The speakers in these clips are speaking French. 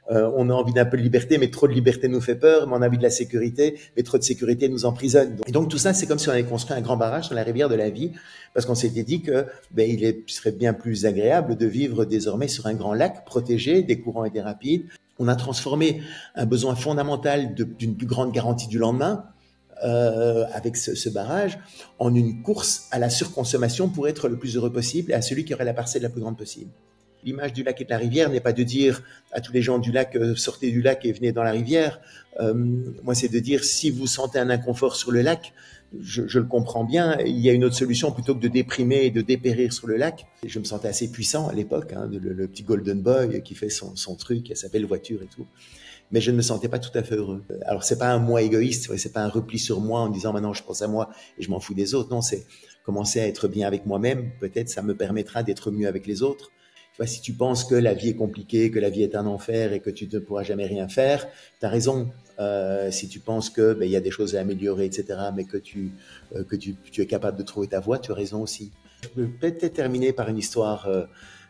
On a envie d'un peu de liberté, mais trop de liberté nous fait peur. Mais on a envie de la sécurité, mais trop de sécurité nous emprisonne. Et donc tout ça, c'est comme si on avait construit un grand barrage dans la rivière de la vie, parce qu'on s'était dit que il serait bien plus agréable de vivre désormais sur un grand lac protégé, des courants étaient rapides. On a transformé un besoin fondamental d'une plus grande garantie du lendemain, avec ce barrage, en une course à la surconsommation pour être le plus heureux possible et à celui qui aurait la parcelle la plus grande possible. L'image du lac et de la rivière n'est pas de dire à tous les gens du lac sortez du lac et venez dans la rivière. Moi, c'est de dire si vous sentez un inconfort sur le lac, je le comprends bien. Il y a une autre solution plutôt que de déprimer et de dépérir sur le lac. Et je me sentais assez puissant à l'époque, hein, le petit Golden Boy qui fait son truc, sa belle voiture et tout. Mais je ne me sentais pas tout à fait heureux. Alors c'est pas un moi égoïste, c'est pas un repli sur moi en disant maintenant je pense à moi et je m'en fous des autres. Non, c'est commencer à être bien avec moi-même. Peut-être ça me permettra d'être mieux avec les autres. Tu vois, si tu penses que la vie est compliquée, que la vie est un enfer et que tu ne pourras jamais rien faire, tu as raison. Si tu penses que il y a des choses à améliorer, etc., mais que tu es capable de trouver ta voie, tu as raison aussi. Je peux peut-être terminer par une histoire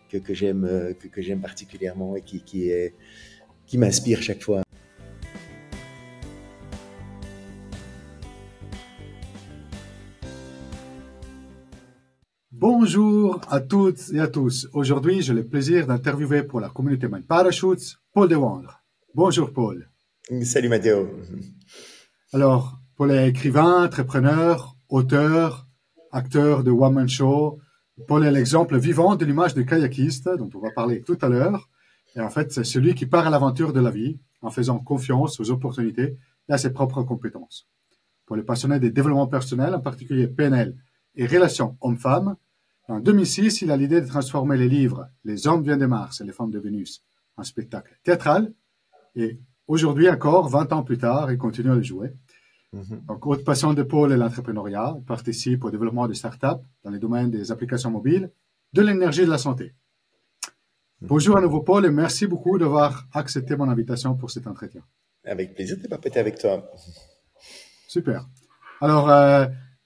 que j'aime particulièrement et qui m'inspire chaque fois. Bonjour à toutes et à tous. Aujourd'hui, j'ai le plaisir d'interviewer pour la communauté Mind Parachutes, Paul Dewandre. Bonjour Paul. Salut Matteo. Alors, Paul est écrivain, entrepreneur, auteur, acteur de One Man Show. Paul est l'exemple vivant de l'image du kayakiste dont on va parler tout à l'heure. Et en fait, c'est celui qui part à l'aventure de la vie en faisant confiance aux opportunités et à ses propres compétences. Paul est passionné des développements personnels, en particulier PNL et relations hommes-femmes. En 2006, il a l'idée de transformer les livres « Les hommes viennent de Mars et les femmes de Vénus » en spectacle théâtral. Et aujourd'hui encore, 20 ans plus tard, il continue à le jouer. Donc, autre passion de Paul est l'entrepreneuriat. Il participe au développement de startups dans les domaines des applications mobiles, de l'énergie et de la santé. Bonjour à nouveau Paul et merci beaucoup d'avoir accepté mon invitation pour cet entretien. Avec plaisir de papoter avec toi. Super. Alors,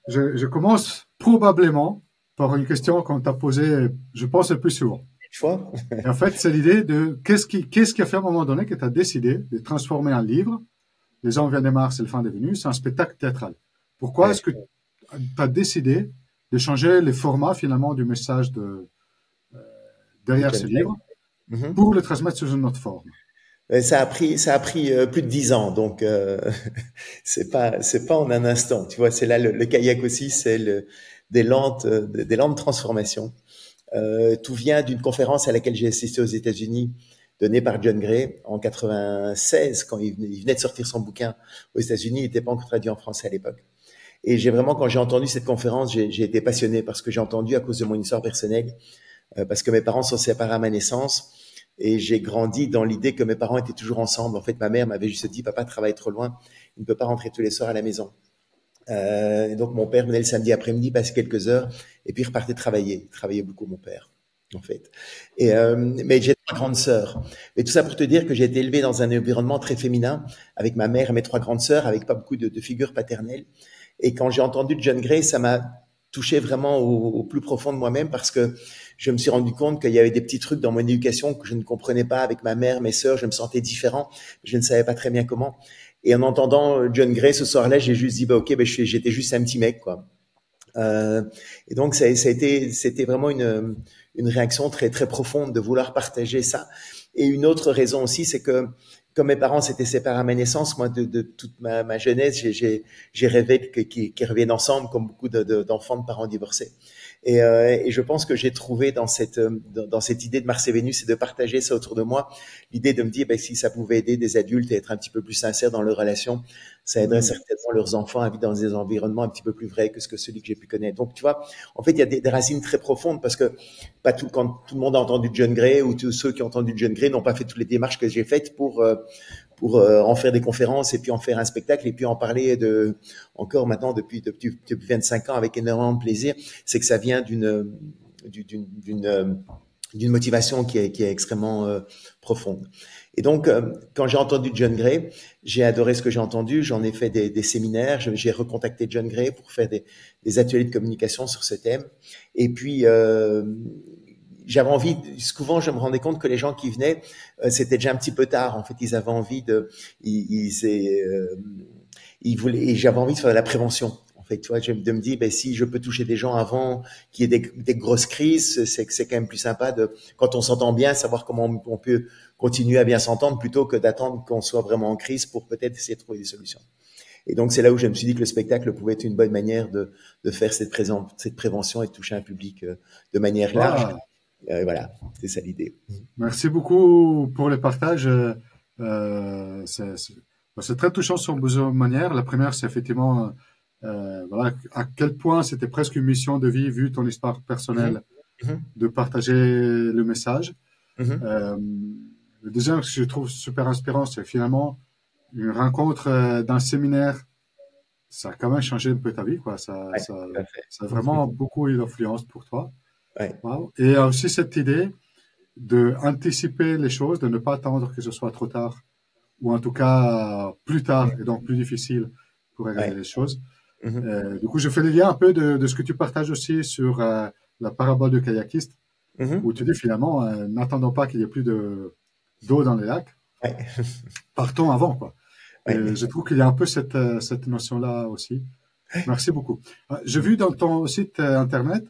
je commence probablement par une question qu'on t'a posée, je pense, le plus souvent. Et en fait, c'est l'idée de qu'est-ce qui a fait à un moment donné que tu as décidé de transformer un livre, Les hommes viennent de Mars et les femmes de Vénus, en spectacle théâtral. Pourquoi est-ce que tu as décidé de changer le format finalement du message derrière ce livre pour le transmettre sous une autre forme? Ça a pris plus de 10 ans, donc c'est pas en un instant. Tu vois, c'est là le kayak aussi, c'est des lentes transformations. Tout vient d'une conférence à laquelle j'ai assisté aux États-Unis, donnée par John Gray en 96, quand il venait de sortir son bouquin aux États-Unis. Il n'était pas encore traduit en français à l'époque. Et quand j'ai entendu cette conférence, j'ai été passionné parce que j'ai entendu à cause de mon histoire personnelle, parce que mes parents sont séparés à ma naissance. Et j'ai grandi dans l'idée que mes parents étaient toujours ensemble. En fait, ma mère m'avait juste dit, papa travaille trop loin, il ne peut pas rentrer tous les soirs à la maison. Et donc, mon père venait le samedi après-midi, passait quelques heures, et puis il repartait travailler. Il travaillait beaucoup, mon père, en fait. Mais j'ai 3 grandes sœurs. Et tout ça pour te dire que j'ai été élevé dans un environnement très féminin, avec ma mère et mes 3 grandes sœurs, avec pas beaucoup de figures paternelles. Et quand j'ai entendu John Gray, ça m'a touché vraiment au plus profond de moi-même parce que je me suis rendu compte qu'il y avait des petits trucs dans mon éducation que je ne comprenais pas avec ma mère, mes sœurs, je me sentais différent, je ne savais pas très bien comment. Et en entendant John Gray ce soir-là, j'ai juste dit j'étais juste un petit mec quoi. Et donc c'était vraiment une réaction très très profonde de vouloir partager ça. Et une autre raison aussi, c'est que comme mes parents s'étaient séparés à ma naissance, moi de toute ma jeunesse, j'ai rêvé qu'ils reviennent ensemble comme beaucoup d'enfants de parents divorcés. Et je pense que j'ai trouvé dans cette idée de Mars et Vénus et de partager ça autour de moi, l'idée de me dire si ça pouvait aider des adultes à être un petit peu plus sincères dans leurs relations, ça aiderait certainement leurs enfants à vivre dans des environnements un petit peu plus vrais que celui que j'ai pu connaître. Donc tu vois, en fait il y a des racines très profondes parce que quand tout le monde a entendu John Gray ou tous ceux qui ont entendu John Gray n'ont pas fait toutes les démarches que j'ai faites pour en faire des conférences et puis en faire un spectacle et puis en parler encore maintenant depuis 25 ans avec énormément de plaisir. C'est que ça vient d'une motivation qui est extrêmement profonde. Et donc, quand j'ai entendu John Gray, j'ai adoré ce que j'ai entendu. J'en ai fait des séminaires. J'ai recontacté John Gray pour faire des ateliers de communication sur ce thème. Et puis, j'avais envie, souvent je me rendais compte que les gens qui venaient, c'était déjà un petit peu tard. En fait, ils avaient envie ils voulaient, et j'avais envie de faire de la prévention. En fait, tu vois, de me dire, ben, si je peux toucher des gens avant qu'il y ait des grosses crises, c'est que c'est quand même plus sympa de, quand on s'entend bien, savoir comment on peut continuer à bien s'entendre plutôt que d'attendre qu'on soit vraiment en crise pour peut-être essayer de trouver des solutions. Et donc, c'est là où je me suis dit que le spectacle pouvait être une bonne manière de faire cette prévention et de toucher un public de manière large. Voilà. Voilà, c'est ça l'idée. Merci beaucoup pour le partage. C'est très touchant sur plusieurs manières. La première, c'est effectivement voilà, à quel point c'était presque une mission de vie, vu ton histoire personnelle, Mm-hmm. de partager le message. Mm-hmm. Le deuxième que je trouve super inspirant, c'est finalement une rencontre d'un séminaire. Ça a quand même changé un peu ta vie, quoi. Ouais, tout à fait. Ça a vraiment beaucoup eu d'influence pour toi. Ouais. Wow. Et il y a aussi cette idée de anticiper les choses, de ne pas attendre que ce soit trop tard, ou en tout cas plus tard, et donc plus difficile pour régler Ouais. les choses. Mm-hmm. Du coup, je fais le lien un peu de ce que tu partages aussi sur la parabole du kayakiste, Mm-hmm. où tu dis finalement, n'attendons pas qu'il y ait plus d'eau dans les lacs, Ouais. partons avant, quoi. Ouais. Et je trouve qu'il y a un peu cette notion-là aussi. Merci beaucoup. J'ai vu dans ton site internet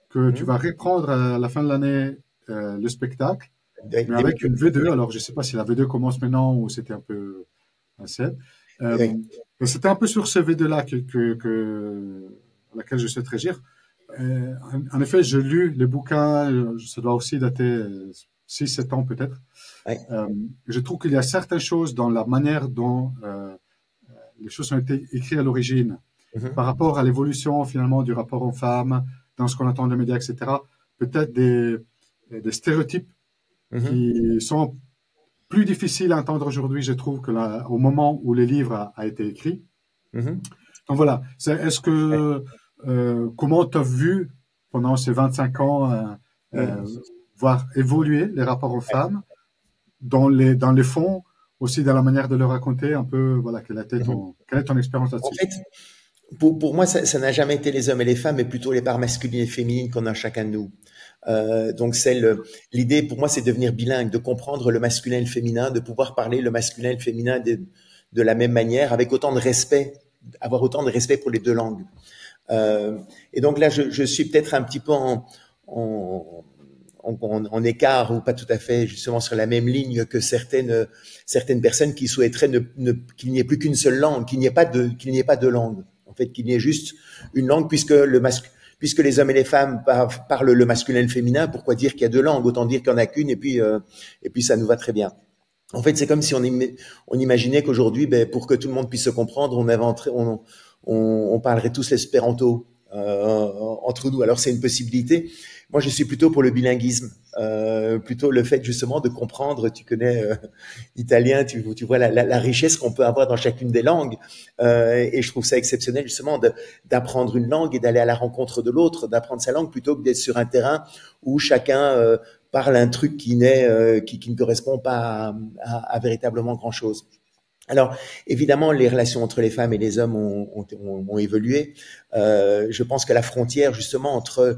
que tu Mm-hmm. vas reprendre à la fin de l'année le spectacle, mais Début avec une V2. Alors, je sais pas si la V2 commence maintenant ou c'était un peu ancienne. ouais. Mais c'était un peu sur ce V2-là à laquelle je souhaite réagir. En effet, j'ai lu les bouquins, ça doit aussi dater 6-7 ans peut-être. Ouais. Je trouve qu'il y a certaines choses dans la manière dont les choses ont été écrites à l'origine, Mm-hmm. par rapport à l'évolution finalement du rapport aux femmes, dans ce qu'on entend des médias, etc. Peut-être des stéréotypes Mm-hmm. qui sont plus difficiles à entendre aujourd'hui, je trouve, que au moment où le livre a été écrit. Mm-hmm. Donc voilà, est-ce que comment tu as vu pendant ces 25 ans Mm-hmm. voir évoluer les rapports aux femmes dans les fonds, aussi dans la manière de le raconter un peu, voilà, quelle est ton expérience En là-dessus? fait, pour moi, ça n'a jamais été les hommes et les femmes, mais plutôt les parts masculines et féminines qu'on a chacun de nous. Donc, l'idée pour moi, c'est de devenir bilingue, de comprendre le masculin et le féminin, de pouvoir parler le masculin et le féminin de la même manière, avec autant de respect, avoir autant de respect pour les deux langues. Et donc là, je suis peut-être un petit peu en écart ou pas tout à fait justement sur la même ligne que certaines personnes qui souhaiteraient qu'il n'y ait plus qu'une seule langue, qu'il n'y ait pas de langue. En fait, qu'il y ait juste une langue puisque puisque les hommes et les femmes parlent le masculin et le féminin, pourquoi dire qu'il y a deux langues? Autant dire qu'il n'y en a qu'une et puis ça nous va très bien. En fait, c'est comme si on imaginait qu'aujourd'hui, ben, pour que tout le monde puisse se comprendre, on parlerait tous l'espéranto entre nous. Alors c'est une possibilité. Moi, je suis plutôt pour le bilinguisme, plutôt le fait justement de comprendre. Tu connais italien, tu vois la richesse qu'on peut avoir dans chacune des langues, et je trouve ça exceptionnel justement d'apprendre une langue et d'aller à la rencontre de l'autre, d'apprendre sa langue plutôt que d'être sur un terrain où chacun parle un truc qui ne correspond pas à véritablement grand chose. Alors, évidemment, les relations entre les femmes et les hommes ont évolué. Je pense que la frontière, justement, entre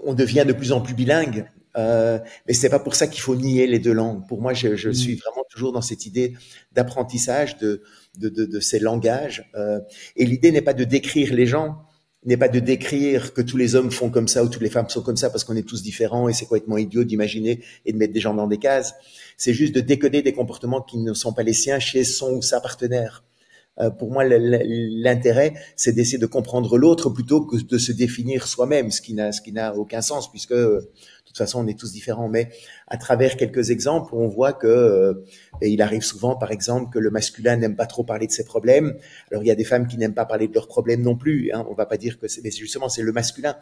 on devient de plus en plus bilingue, mais c'est pas pour ça qu'il faut nier les deux langues. Pour moi, je suis vraiment toujours dans cette idée d'apprentissage de ces langages. Et l'idée n'est pas de décrire les gens, n'est pas de décrire que tous les hommes font comme ça ou toutes les femmes sont comme ça parce qu'on est tous différents et c'est complètement idiot d'imaginer et de mettre des gens dans des cases. C'est juste de décoder des comportements qui ne sont pas les siens chez son ou sa partenaire. Pour moi, l'intérêt, c'est d'essayer de comprendre l'autre plutôt que de se définir soi-même, ce qui n'a aucun sens, puisque de toute façon, on est tous différents. Mais à travers quelques exemples, on voit que il arrive souvent, par exemple, que le masculin n'aime pas trop parler de ses problèmes. Alors, il y a des femmes qui n'aiment pas parler de leurs problèmes non plus. Hein. On va pas dire que mais justement, c'est le masculin.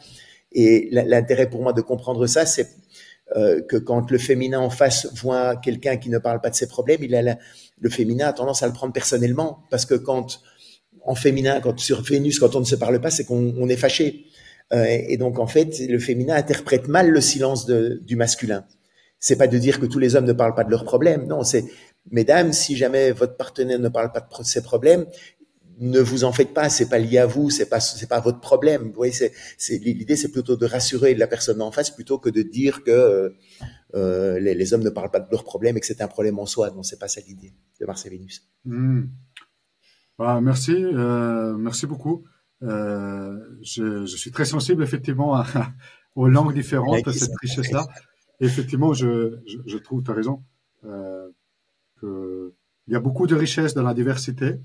Et l'intérêt pour moi de comprendre ça, c'est que quand le féminin en face voit quelqu'un qui ne parle pas de ses problèmes, le féminin a tendance à le prendre personnellement, parce que en féminin, quand sur Vénus, quand on ne se parle pas, c'est qu'on est fâché. Et donc en fait, le féminin interprète mal le silence du masculin. C'est pas de dire que tous les hommes ne parlent pas de leurs problèmes, non, c'est mesdames, si jamais votre partenaire ne parle pas de ses problèmes, ne vous en faites pas, c'est pas lié à vous, c'est pas votre problème. Vous voyez, l'idée, c'est plutôt de rassurer la personne en face plutôt que de dire que les hommes ne parlent pas de leurs problèmes et que c'est un problème en soi. Non, c'est pas ça l'idée de Mars et Vénus. Bah, merci beaucoup. Je suis très sensible effectivement aux langues différentes, à cette richesse-là. Et effectivement, je trouve, tu as raison, que il y a beaucoup de richesse dans la diversité.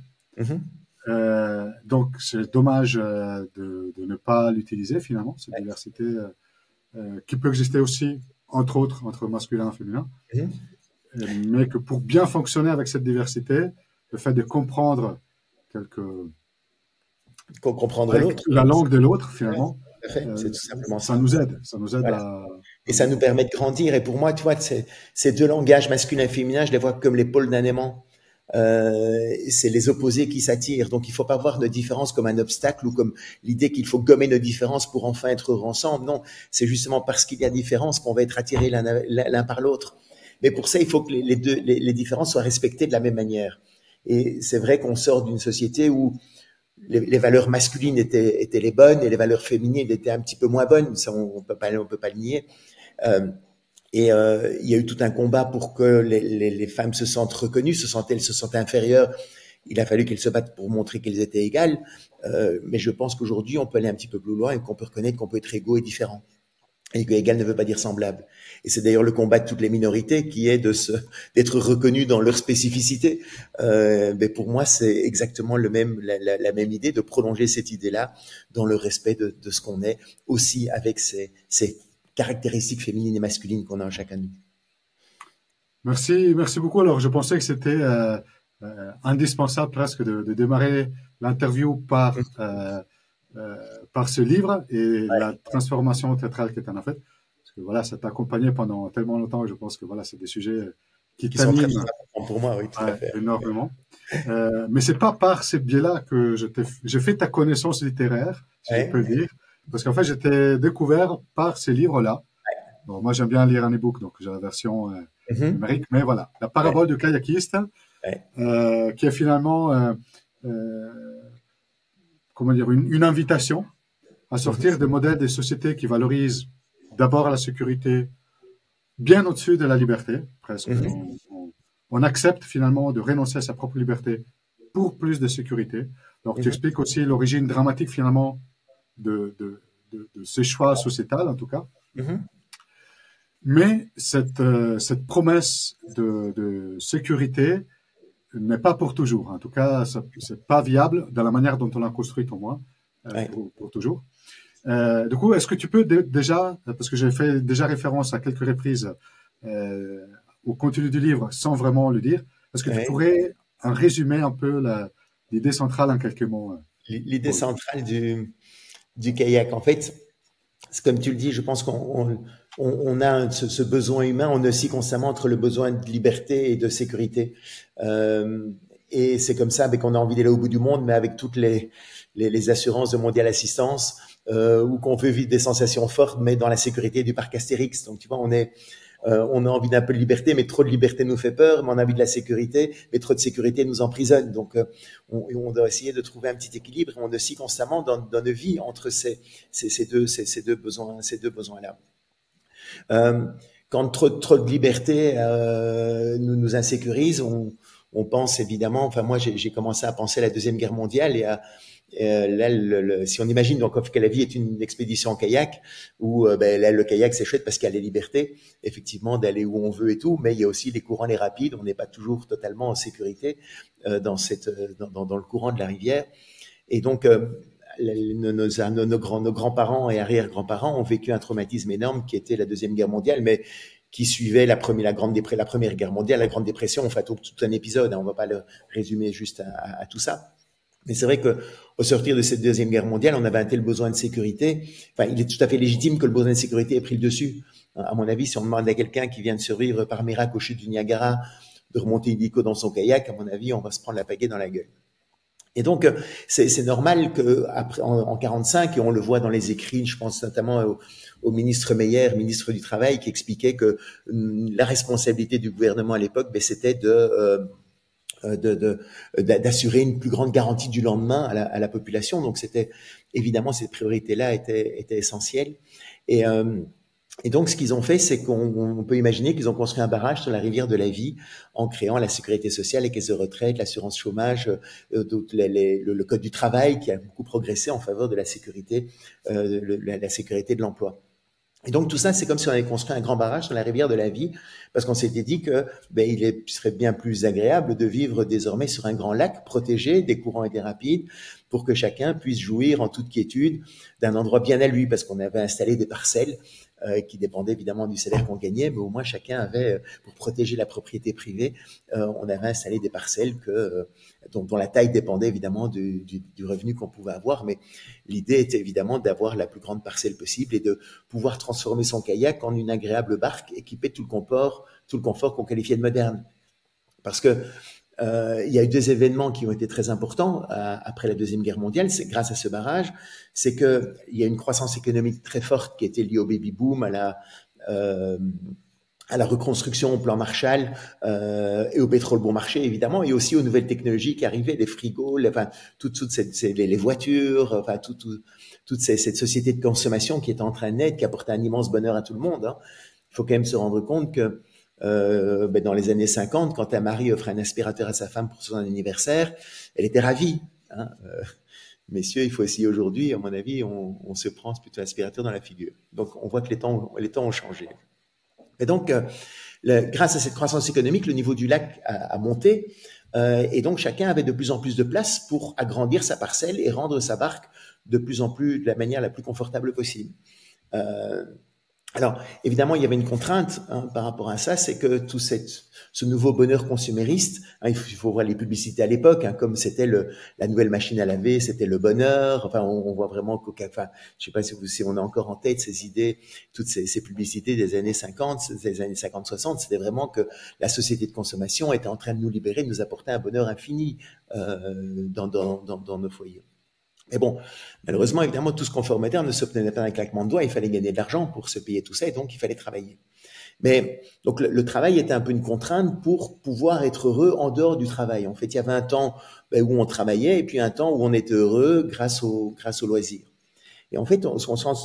Donc, c'est dommage de ne pas l'utiliser finalement, cette diversité qui peut exister aussi, entre autres, entre masculin et féminin. Mais que pour bien fonctionner avec cette diversité, le fait de comprendre comprendre l'autre, la langue de l'autre finalement, c'est tout simplement ça nous aide et ça nous permet de grandir. Et pour moi, tu vois, ces deux langages masculin et féminin, je les vois comme les pôles d'un aimant. C'est les opposés qui s'attirent. Donc, il faut pas voir nos différences comme un obstacle ou comme l'idée qu'il faut gommer nos différences pour enfin être heureux ensemble. Non, c'est justement parce qu'il y a différence qu'on va être attirés l'un par l'autre. Mais pour ça, il faut que les différences soient respectées de la même manière. Et c'est vrai qu'on sort d'une société où les valeurs masculines étaient les bonnes et les valeurs féminines étaient un petit peu moins bonnes. Ça, on peut pas le nier. Il y a eu tout un combat pour que les femmes se sentent reconnues, elles se sentent inférieures. Il a fallu qu'elles se battent pour montrer qu'elles étaient égales. Mais je pense qu'aujourd'hui, on peut aller un petit peu plus loin et qu'on peut reconnaître qu'on peut être égaux et différents. Et que égal ne veut pas dire semblable. Et c'est d'ailleurs le combat de toutes les minorités qui est d'être reconnus dans leur spécificité. Mais pour moi, c'est exactement la même idée de prolonger cette idée-là dans le respect de ce qu'on est, aussi avec ces caractéristiques féminines et masculines qu'on a en chacun de nous. Merci beaucoup. Alors, je pensais que c'était indispensable presque de démarrer l'interview par ce livre et la transformation théâtrale que tu en as faite. Parce que voilà, ça t'a accompagné pendant tellement longtemps. Je pense que voilà, c'est des sujets qui sont très importants pour moi, oui, tout à fait. Énormément. Mais c'est pas par ces biais-là que j'ai fait ta connaissance littéraire, si je peux le dire. Parce qu'en fait, j'étais découvert par ces livres-là. Bon, moi, j'aime bien lire un e-book, donc j'ai la version numérique. Mais voilà, la parabole du kayakiste, qui est finalement comment dire, une invitation à sortir des modèles des sociétés qui valorisent d'abord la sécurité bien au-dessus de la liberté, presque. On accepte finalement de renoncer à sa propre liberté pour plus de sécurité. Donc, tu expliques aussi l'origine dramatique finalement de ces choix sociétals, en tout cas. Mais cette promesse de sécurité n'est pas pour toujours. En tout cas, c'est pas viable dans la manière dont on l'a construite au moins pour toujours. Du coup, est-ce que tu peux déjà, parce que j'ai fait déjà référence à quelques reprises au contenu du livre sans vraiment le dire, est-ce que tu pourrais résumer un peu l'idée centrale en quelques mots? L'idée centrale du kayak, en fait, c'est comme tu le dis, je pense qu'on a ce besoin humain, on oscille constamment entre le besoin de liberté et de sécurité. Et c'est comme ça qu'on a envie d'aller au bout du monde, mais avec toutes les assurances de Mondial Assistance, ou qu'on veut vivre des sensations fortes, mais dans la sécurité du parc Astérix. Donc, tu vois, on a envie d'un peu de liberté, mais trop de liberté nous fait peur, mais on a envie de la sécurité, mais trop de sécurité nous emprisonne. Donc, on doit essayer de trouver un petit équilibre, et on oscille constamment dans nos vies entre ces deux besoins-là. Quand trop de liberté nous insécurise, on pense évidemment, enfin moi j'ai commencé à penser à la Deuxième Guerre mondiale et là, si on imagine donc que la vie est une expédition en kayak, où là le kayak c'est chouette parce qu'il y a les libertés, effectivement d'aller où on veut et tout, mais il y a aussi les courants, les rapides, on n'est pas toujours totalement en sécurité dans le courant de la rivière. Et donc nos grands-parents et arrière-grands-parents ont vécu un traumatisme énorme qui était la Deuxième Guerre mondiale, mais qui suivait la Première Guerre mondiale, la Grande Dépression, enfin tout un épisode, on va pas le résumer juste à tout ça. Mais c'est vrai que au sortir de cette Deuxième Guerre mondiale, on avait un tel besoin de sécurité. Enfin, il est tout à fait légitime que le besoin de sécurité ait pris le dessus. À mon avis, si on demande à quelqu'un qui vient de survivre par miracle aux chutes du Niagara de remonter illico dans son kayak, à mon avis, on va se prendre la pagaie dans la gueule. Et donc, c'est normal que après, en 45, et on le voit dans les écrits, je pense notamment au ministre Meyer, ministre du Travail, qui expliquait que la responsabilité du gouvernement à l'époque, c'était de d'assurer une plus grande garantie du lendemain à la population. Donc c'était évidemment cette priorité-là était essentielle. Et donc, ce qu'ils ont fait, c'est qu'on peut imaginer qu'ils ont construit un barrage sur la rivière de la Vie en créant la sécurité sociale, les caisses de retraite, l'assurance chômage, le code du travail qui a beaucoup progressé en faveur de la sécurité, la sécurité de l'emploi. Et donc tout ça, c'est comme si on avait construit un grand barrage sur la rivière de la Vie, parce qu'on s'était dit que il serait bien plus agréable de vivre désormais sur un grand lac protégé des courants et des rapides, pour que chacun puisse jouir en toute quiétude d'un endroit bien à lui, parce qu'on avait installé des parcelles qui dépendaient évidemment du salaire qu'on gagnait, mais au moins chacun avait, pour protéger la propriété privée, on avait installé des parcelles dont la taille dépendait évidemment du revenu qu'on pouvait avoir, mais l'idée était évidemment d'avoir la plus grande parcelle possible et de pouvoir transformer son kayak en une agréable barque équipée de tout le confort qu'on qualifiait de moderne. Parce que il y a eu deux événements qui ont été très importants après la Deuxième Guerre mondiale. C'est grâce à ce barrage, c'est que il y a une croissance économique très forte qui était liée au baby boom, à la reconstruction au plan Marshall et au pétrole bon marché évidemment, et aussi aux nouvelles technologies qui arrivaient, les frigos, les voitures, enfin toute cette société de consommation qui était en train de naître, qui apportait un immense bonheur à tout le monde. Hein. Il faut quand même se rendre compte que dans les années 50, quand un mari offrait un aspirateur à sa femme pour son anniversaire, elle était ravie. Hein. Messieurs, il faut essayer aujourd'hui, à mon avis, on se prend plutôt l'aspirateur dans la figure. Donc, on voit que les temps ont changé. Et donc, grâce à cette croissance économique, le niveau du lac a monté, et donc chacun avait de plus en plus de place pour agrandir sa parcelle et rendre sa barque de plus en plus de la manière la plus confortable possible. Alors, évidemment, il y avait une contrainte par rapport à ça, c'est que tout ce nouveau bonheur consumériste, il faut voir les publicités à l'époque, comme c'était la nouvelle machine à laver, c'était le bonheur. Enfin, on voit vraiment je sais pas si on a encore en tête ces idées, toutes ces publicités des années 50, des années 50-60, c'était vraiment que la société de consommation était en train de nous libérer, de nous apporter un bonheur infini dans nos foyers. Mais bon, malheureusement, évidemment, tout ce confort moderne ne s'obtenait pas d'un claquement de doigts. Il fallait gagner de l'argent pour se payer tout ça, et donc il fallait travailler. Mais donc le travail était un peu une contrainte pour pouvoir être heureux en dehors du travail. En fait, il y avait un temps où on travaillait, et puis un temps où on était heureux grâce au loisir. Et en fait, on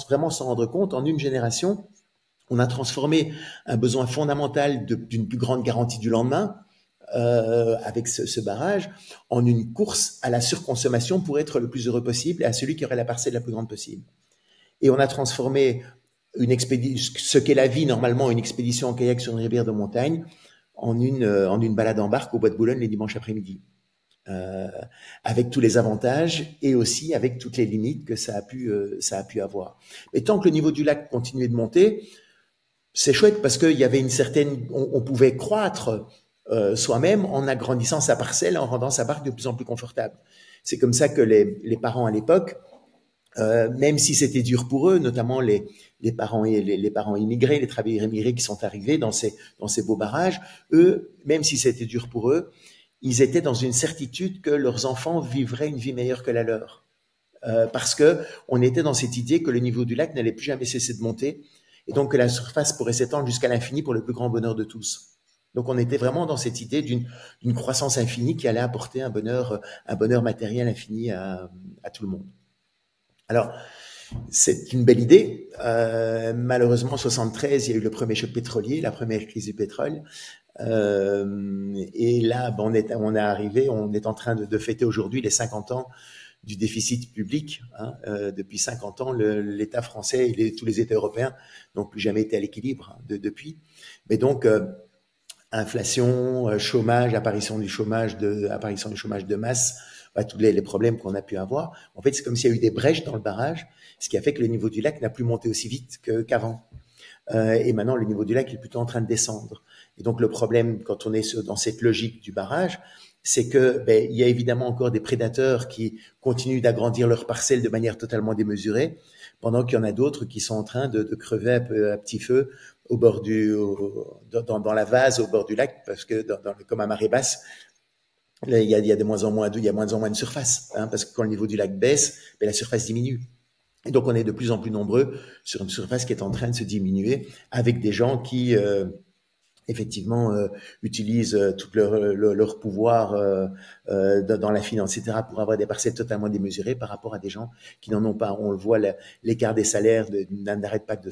vraiment s'en rendre compte, en une génération, on a transformé un besoin fondamental d'une plus grande garantie du lendemain, avec ce barrage, en une course à la surconsommation pour être le plus heureux possible et à celui qui aurait la parcelle la plus grande possible. Et on a transformé ce qu'est la vie normalement, une expédition en kayak sur une rivière de montagne, en une balade en barque au bois de Boulogne les dimanches après-midi, avec tous les avantages et aussi avec toutes les limites que ça a pu avoir. Mais tant que le niveau du lac continuait de monter, c'est chouette parce qu'il y avait on pouvait croître soi-même en agrandissant sa parcelle, en rendant sa barque de plus en plus confortable. C'est comme ça que les parents à l'époque, même si c'était dur pour eux, notamment les parents immigrés, les travailleurs immigrés qui sont arrivés dans ces beaux barrages, eux, même si c'était dur pour eux, ils étaient dans une certitude que leurs enfants vivraient une vie meilleure que la leur. Parce que on était dans cette idée que le niveau du lac n'allait plus jamais cesser de monter, et donc que la surface pourrait s'étendre jusqu'à l'infini pour le plus grand bonheur de tous. Donc on était vraiment dans cette idée d'une croissance infinie qui allait apporter un bonheur matériel infini à tout le monde. Alors, c'est une belle idée. Malheureusement, en 73, il y a eu le premier choc pétrolier, la première crise du pétrole. Et là, on est en train de fêter aujourd'hui les 50 ans du déficit public. Depuis 50 ans, l'État français et tous les États européens n'ont plus jamais été à l'équilibre depuis. Mais donc, inflation, chômage, apparition du chômage de masse, tous les problèmes qu'on a pu avoir. En fait, c'est comme s'il y a eu des brèches dans le barrage, ce qui a fait que le niveau du lac n'a plus monté aussi vite qu'avant. Et maintenant, le niveau du lac est plutôt en train de descendre. Et donc, le problème, quand on est dans cette logique du barrage, c'est que il y a évidemment encore des prédateurs qui continuent d'agrandir leurs parcelles de manière totalement démesurée, pendant qu'il y en a d'autres qui sont en train de crever un peu à petit feu au bord dans la vase au bord du lac, parce que comme à marée basse, là, il y a de moins en moins de surface, parce que quand le niveau du lac baisse, la surface diminue. Et donc on est de plus en plus nombreux sur une surface qui est en train de se diminuer, avec des gens qui effectivement utilisent tout leur pouvoir dans la finance, etc., pour avoir des parcelles totalement démesurées par rapport à des gens qui n'en ont pas. On le voit, l'écart des salaires n'arrête pas de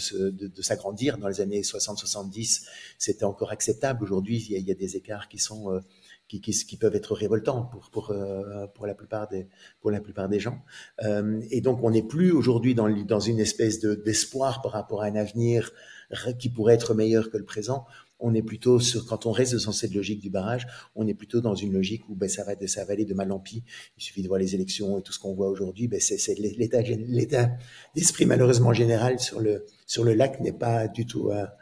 s'agrandir. Dans les années 60-70, c'était encore acceptable. Aujourd'hui, il y a des écarts qui sont qui peuvent être révoltants pour la plupart des gens. Et donc, on n'est plus aujourd'hui dans une espèce d'espoir par rapport à un avenir qui pourrait être meilleur que le présent. On est plutôt quand on reste dans cette logique du barrage, on est plutôt dans une logique où ça va aller de mal en pis. Il suffit de voir les élections et tout ce qu'on voit aujourd'hui. C'est l'état d'esprit malheureusement général sur le lac n'est pas du tout à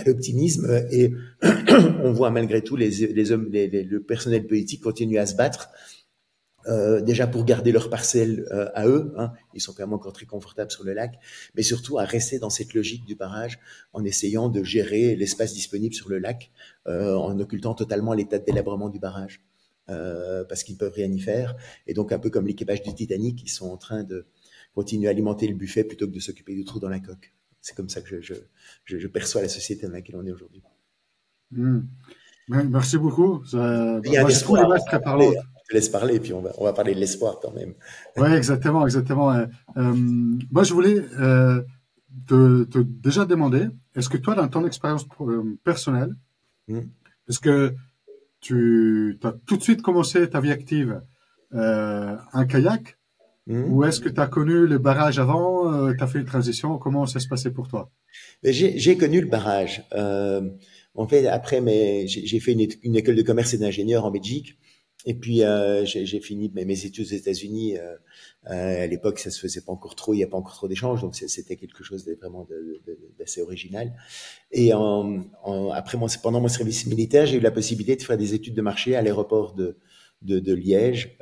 l'optimisme, et on voit malgré tout le personnel politique continuer à se battre. Déjà pour garder leurs parcelles à eux, hein, ils sont quand même encore très confortables sur le lac, mais surtout à rester dans cette logique du barrage en essayant de gérer l'espace disponible sur le lac, en occultant totalement l'état de délabrement du barrage, parce qu'ils peuvent rien y faire. Et donc un peu comme l'équipage du Titanic, ils sont en train de continuer à alimenter le buffet plutôt que de s'occuper du trou dans la coque. C'est comme ça que je perçois la société dans laquelle on est aujourd'hui. Merci beaucoup. Il y a un Moi, je trouve espoir. l'image très parlante. Je te laisse parler, puis on va parler de l'espoir quand même. Oui, exactement, exactement. Moi, je voulais te déjà demander, est-ce que toi, dans ton expérience personnelle, est-ce que tu as tout de suite commencé ta vie active en kayak, ou est-ce que tu as connu le barrage avant, tu as fait une transition, comment ça se passait pour toi? J'ai connu le barrage. En fait, après, j'ai fait une école de commerce et d'ingénieur en Belgique. Et puis, j'ai fini mes études aux États-Unis. À l'époque, ça se faisait pas encore trop, il n'y a pas encore trop d'échanges, donc c'était quelque chose vraiment d'assez original. Et après, pendant mon service militaire, j'ai eu la possibilité de faire des études de marché à l'aéroport de Liège,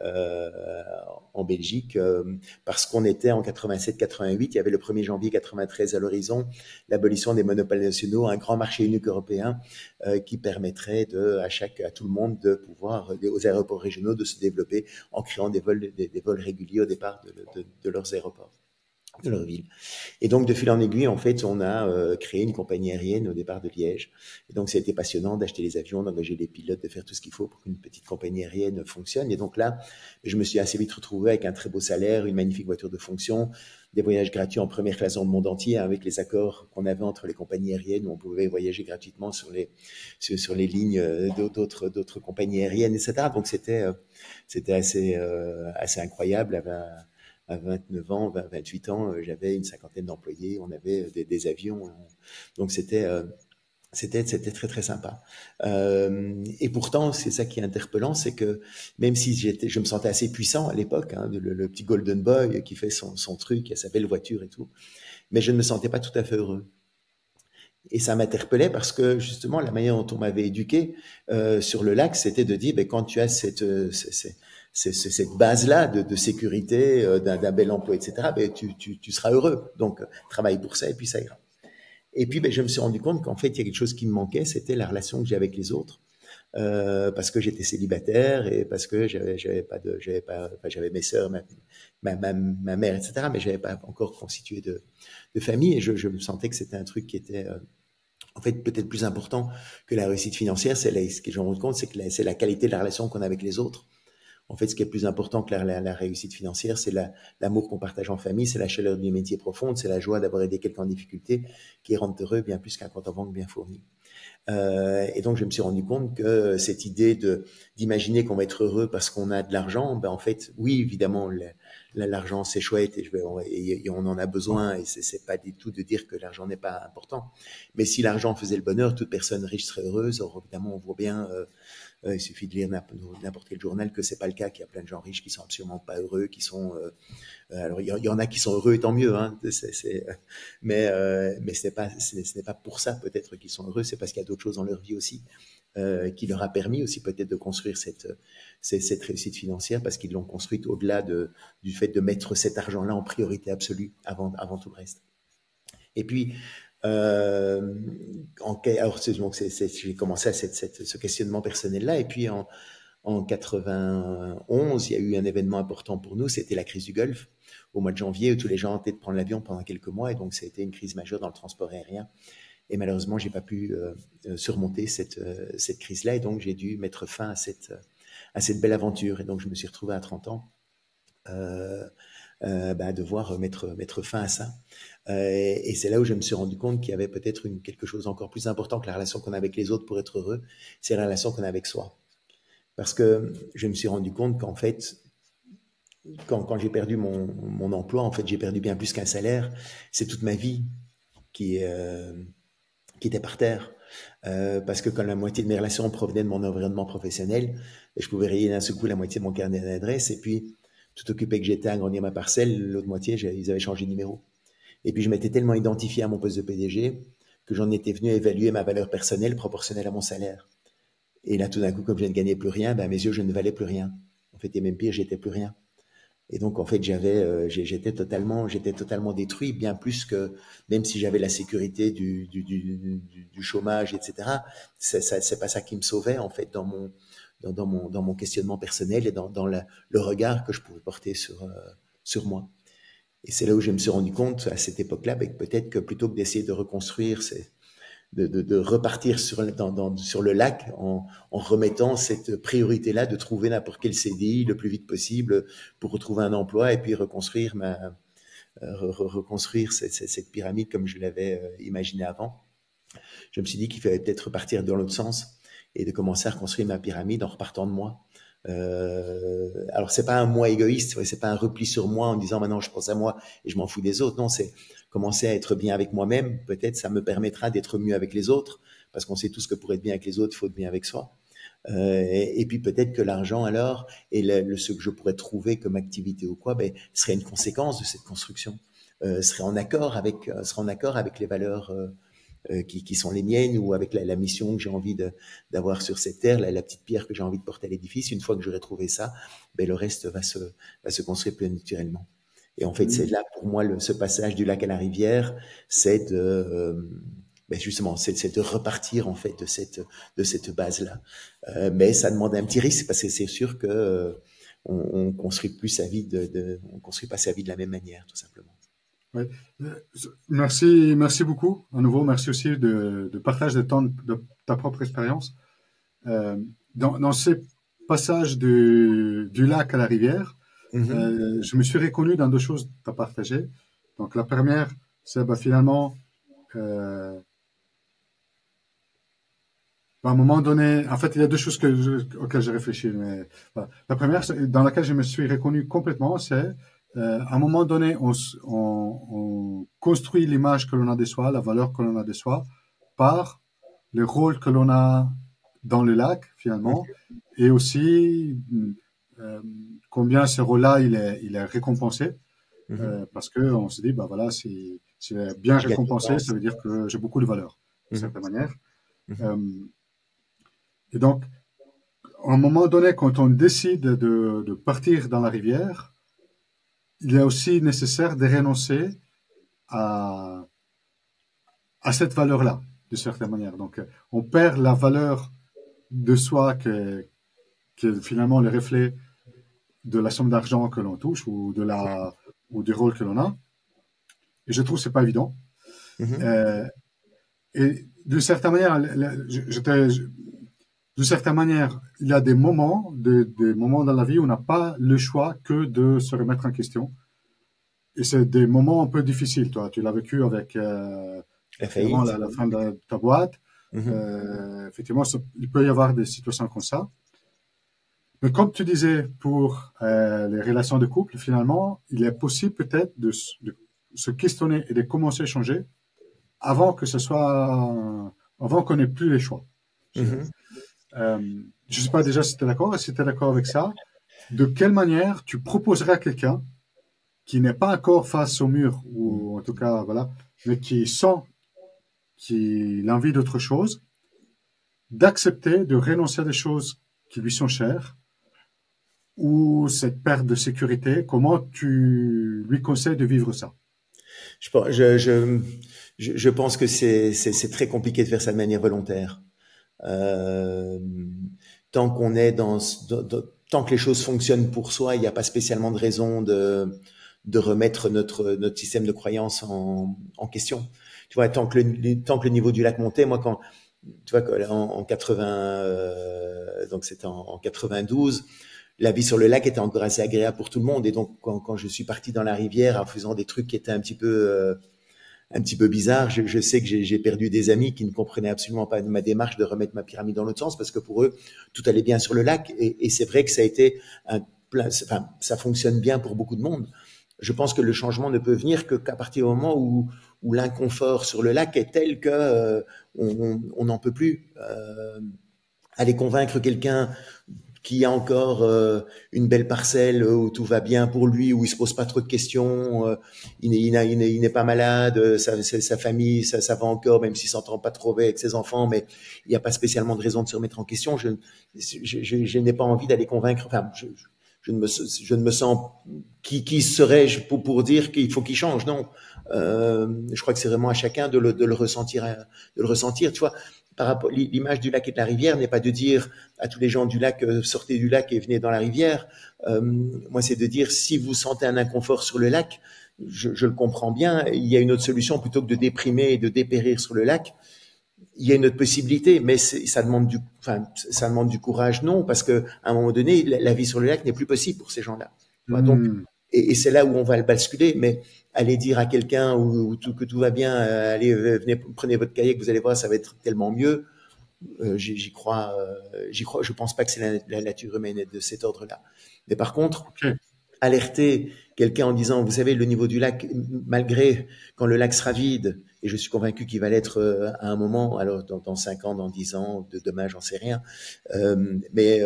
en Belgique, parce qu'on était en 87-88, il y avait le 1er janvier 93 à l'horizon l'abolition des monopoles nationaux, un grand marché unique européen qui permettrait à tout le monde de pouvoir, aux aéroports régionaux, de se développer en créant des vols réguliers au départ de leurs aéroports, de leur ville. Et donc, de fil en aiguille, en fait, on a créé une compagnie aérienne au départ de Liège. Et donc, ça a été passionnant d'acheter les avions, d'engager les pilotes, de faire tout ce qu'il faut pour qu'une petite compagnie aérienne fonctionne. Et donc là, je me suis assez vite retrouvé avec un très beau salaire, une magnifique voiture de fonction, des voyages gratuits en première classe dans le monde entier, avec les accords qu'on avait entre les compagnies aériennes, où on pouvait voyager gratuitement sur les lignes d'autres compagnies aériennes, etc. Donc, c'était assez incroyable. À 29 ans, 28 ans, j'avais une cinquantaine d'employés, on avait des avions, donc c'était très très sympa. Et pourtant, c'est ça qui est interpellant, c'est que même si je me sentais assez puissant à l'époque, hein, le petit Golden Boy qui fait son truc, qui a sa belle voiture et tout, mais je ne me sentais pas tout à fait heureux. Et ça m'interpellait parce que justement, la manière dont on m'avait éduqué sur le lac, c'était de dire, quand tu as cette base-là de sécurité, d'un bel emploi, etc., tu seras heureux. Donc, travaille pour ça et puis ça ira. Et puis, je me suis rendu compte qu'en fait, il y a quelque chose qui me manquait, c'était la relation que j'ai avec les autres. Parce que j'étais célibataire et parce que j'avais mes sœurs, ma mère, etc., mais j'avais pas encore constitué de famille, et je me sentais que c'était un truc qui était en fait peut-être plus important que la réussite financière. Ce que je me rends compte, c'est que c'est la qualité de la relation qu'on a avec les autres. En fait, ce qui est plus important que la réussite financière, c'est l'amour qu'on partage en famille, c'est la chaleur du métier profonde, c'est la joie d'avoir aidé quelqu'un en difficulté qui rend heureux bien plus qu'un compte en banque bien fourni. Et donc, je me suis rendu compte que cette idée d'imaginer qu'on va être heureux parce qu'on a de l'argent, en fait, oui, évidemment, l'argent c'est chouette et on en a besoin, et c'est pas du tout de dire que l'argent n'est pas important. Mais si l'argent faisait le bonheur, toute personne riche serait heureuse. Or, évidemment, on voit bien, il suffit de lire n'importe quel journal que c'est pas le cas, qu'il y a plein de gens riches qui sont absolument pas heureux, qui sont alors il y en a qui sont heureux et tant mieux, hein, mais ce n'est pas pour ça peut-être qu'ils sont heureux, c'est parce qu'il y a d'autres choses dans leur vie aussi qui leur a permis aussi peut-être de construire cette réussite financière, parce qu'ils l'ont construite au-delà du fait de mettre cet argent-là en priorité absolue avant tout le reste. Et puis alors j'ai commencé à ce questionnement personnel-là, et puis en 91, il y a eu un événement important pour nous, c'était la crise du Golfe, au mois de janvier, où tous les gens tentaient de prendre l'avion pendant quelques mois, et donc ça a été une crise majeure dans le transport aérien. Et malheureusement, j'ai pas pu surmonter cette crise-là, et donc j'ai dû mettre fin à cette belle aventure. Et donc je me suis retrouvé à 30 ans à devoir mettre fin à ça. Et c'est là où je me suis rendu compte qu'il y avait peut-être quelque chose encore plus important que la relation qu'on a avec les autres pour être heureux, c'est la relation qu'on a avec soi. Parce que je me suis rendu compte qu'en fait, quand j'ai perdu mon emploi, en fait, j'ai perdu bien plus qu'un salaire. C'est toute ma vie qui était par terre. Parce que quand la moitié de mes relations provenaient de mon environnement professionnel, je pouvais rayer d'un seul coup la moitié de mon carnet d'adresse, et puis, tout occupé que j'étais à agrandir ma parcelle, l'autre moitié, ils avaient changé de numéro. Et puis, je m'étais tellement identifié à mon poste de PDG que j'en étais venu à évaluer ma valeur personnelle proportionnelle à mon salaire. Et là, tout d'un coup, comme je ne gagnais plus rien, à mes yeux, je ne valais plus rien. En fait, et même pire, j'étais plus rien. Et donc, en fait, j'étais totalement détruit, bien plus que, même si j'avais la sécurité du chômage, etc. C'est pas ça qui me sauvait, en fait, dans mon questionnement personnel et dans le regard que je pouvais porter sur moi. Et c'est là où je me suis rendu compte, à cette époque-là, que peut-être que plutôt que d'essayer de reconstruire de repartir sur le lac en remettant cette priorité-là de trouver n'importe quel CDI le plus vite possible pour retrouver un emploi et puis reconstruire cette pyramide comme je l'avais imaginé avant. Je me suis dit qu'il fallait peut-être repartir dans l'autre sens et de commencer à reconstruire ma pyramide en repartant de moi. Alors c'est pas un moi égoïste, c'est pas un repli sur moi en disant maintenant je pense à moi et je m'en fous des autres. Non, c'est commencer à être bien avec moi-même. Peut-être ça me permettra d'être mieux avec les autres, parce qu'on sait tous que pour être bien avec les autres, il faut être bien avec soi. Et puis peut-être que l'argent alors et ce que je pourrais trouver comme activité ou quoi, serait une conséquence de cette construction, serait en accord avec les valeurs qui sont les miennes, ou avec la mission que j'ai envie d'avoir sur cette terre, la petite pierre que j'ai envie de porter à l'édifice. Une fois que j'aurai trouvé ça, le reste va se construire plus naturellement. Et en fait, c'est là pour moi ce passage du lac à la rivière, c'est justement, c'est de repartir en fait de cette base-là. Mais ça demande un petit risque, parce que c'est sûr que on construit plus sa vie on construit pas sa vie de la même manière, tout simplement. Ouais. Merci beaucoup. À nouveau, merci aussi de partage de ta propre expérience. Dans ces passages du lac à la rivière, je me suis reconnu dans deux choses que tu as partagées. Donc, la première, c'est finalement, à un moment donné, en fait, il y a deux choses auxquelles j'ai réfléchi. Mais, voilà. La première, dans laquelle je me suis reconnu complètement, c'est à un moment donné, on construit l'image que l'on a de soi, la valeur que l'on a de soi, par le rôle que l'on a dans le lac, finalement, et aussi combien ce rôle-là il est récompensé, parce que on se dit, voilà, si c'est bien récompensé, ça veut dire que j'ai beaucoup de valeur, d'une certaine manière. Et donc, à un moment donné, quand on décide de partir dans la rivière, il est aussi nécessaire de renoncer à cette valeur-là, de certaine manière. Donc, on perd la valeur de soi qui est finalement le reflet de la somme d'argent que l'on touche ou du rôle que l'on a. Et je trouve que c'est pas évident. Et d'une certaine manière, d'une certaine manière, il y a des moments dans la vie où on n'a pas le choix que de se remettre en question. Et c'est des moments un peu difficiles, toi. Tu l'as vécu avec la fin de ta boîte. Effectivement, il peut y avoir des situations comme ça. Mais comme tu disais, pour les relations de couple, finalement, il est possible peut-être de se questionner et de commencer à changer avant qu'on n'ait plus les choix. Je ne sais pas déjà si tu es d'accord. Si tu es d'accord avec ça, de quelle manière tu proposerais à quelqu'un qui n'est pas encore face au mur, ou en tout cas, voilà, mais qui sent qu'il a envie d'autre chose, d'accepter de renoncer à des choses qui lui sont chères, ou cette perte de sécurité, comment tu lui conseilles de vivre ça? Je pense que c'est très compliqué de faire ça de manière volontaire. Tant que les choses fonctionnent pour soi, il n'y a pas spécialement de raison de remettre notre système de croyance en question. tu vois, tant que le niveau du lac montait, moi, quand, tu vois, en 80, donc c'était en 92, la vie sur le lac était encore assez agréable pour tout le monde. Et donc, quand je suis parti dans la rivière en faisant des trucs qui étaient un petit peu bizarres, je sais que j'ai perdu des amis qui ne comprenaient absolument pas ma démarche de remettre ma pyramide dans l'autre sens, parce que pour eux, tout allait bien sur le lac. Et c'est vrai que ça a été enfin, ça fonctionne bien pour beaucoup de monde. Je pense que le changement ne peut venir qu'à partir du moment où l'inconfort sur le lac est tel que on n'en peut plus. Aller convaincre quelqu'un qui a encore une belle parcelle où tout va bien pour lui, où il se pose pas trop de questions, il n'est pas malade, sa famille, ça va encore, même s'il s'entend pas trop avec ses enfants, mais il n'y a pas spécialement de raison de se remettre en question. Je n'ai pas envie d'aller convaincre. Enfin, je ne me sens qui serais-je pour dire qu'il faut qu'il change. Non, je crois que c'est vraiment à chacun de le ressentir, tu vois. Par rapport, l'image du lac et de la rivière n'est pas de dire à tous les gens du lac sortez du lac et venez dans la rivière. Moi, c'est de dire si vous sentez un inconfort sur le lac, je le comprends bien. Il y a une autre solution plutôt que de déprimer et de dépérir sur le lac. Il y a une autre possibilité, mais ça demande du courage, non, parce que à un moment donné, la vie sur le lac n'est plus possible pour ces gens-là. Donc, et c'est là où on va le basculer. Mais aller dire à quelqu'un que tout va bien, allez, venez, prenez votre kayak, vous allez voir, ça va être tellement mieux. J'y crois. Je pense pas que c'est la nature humaine de cet ordre-là. Mais par contre, alerter quelqu'un en disant, vous savez, le niveau du lac, malgré quand le lac sera vide, et je suis convaincu qu'il va l'être à un moment, alors dans 5 ans, dans 10 ans, demain, j'en sais rien, mais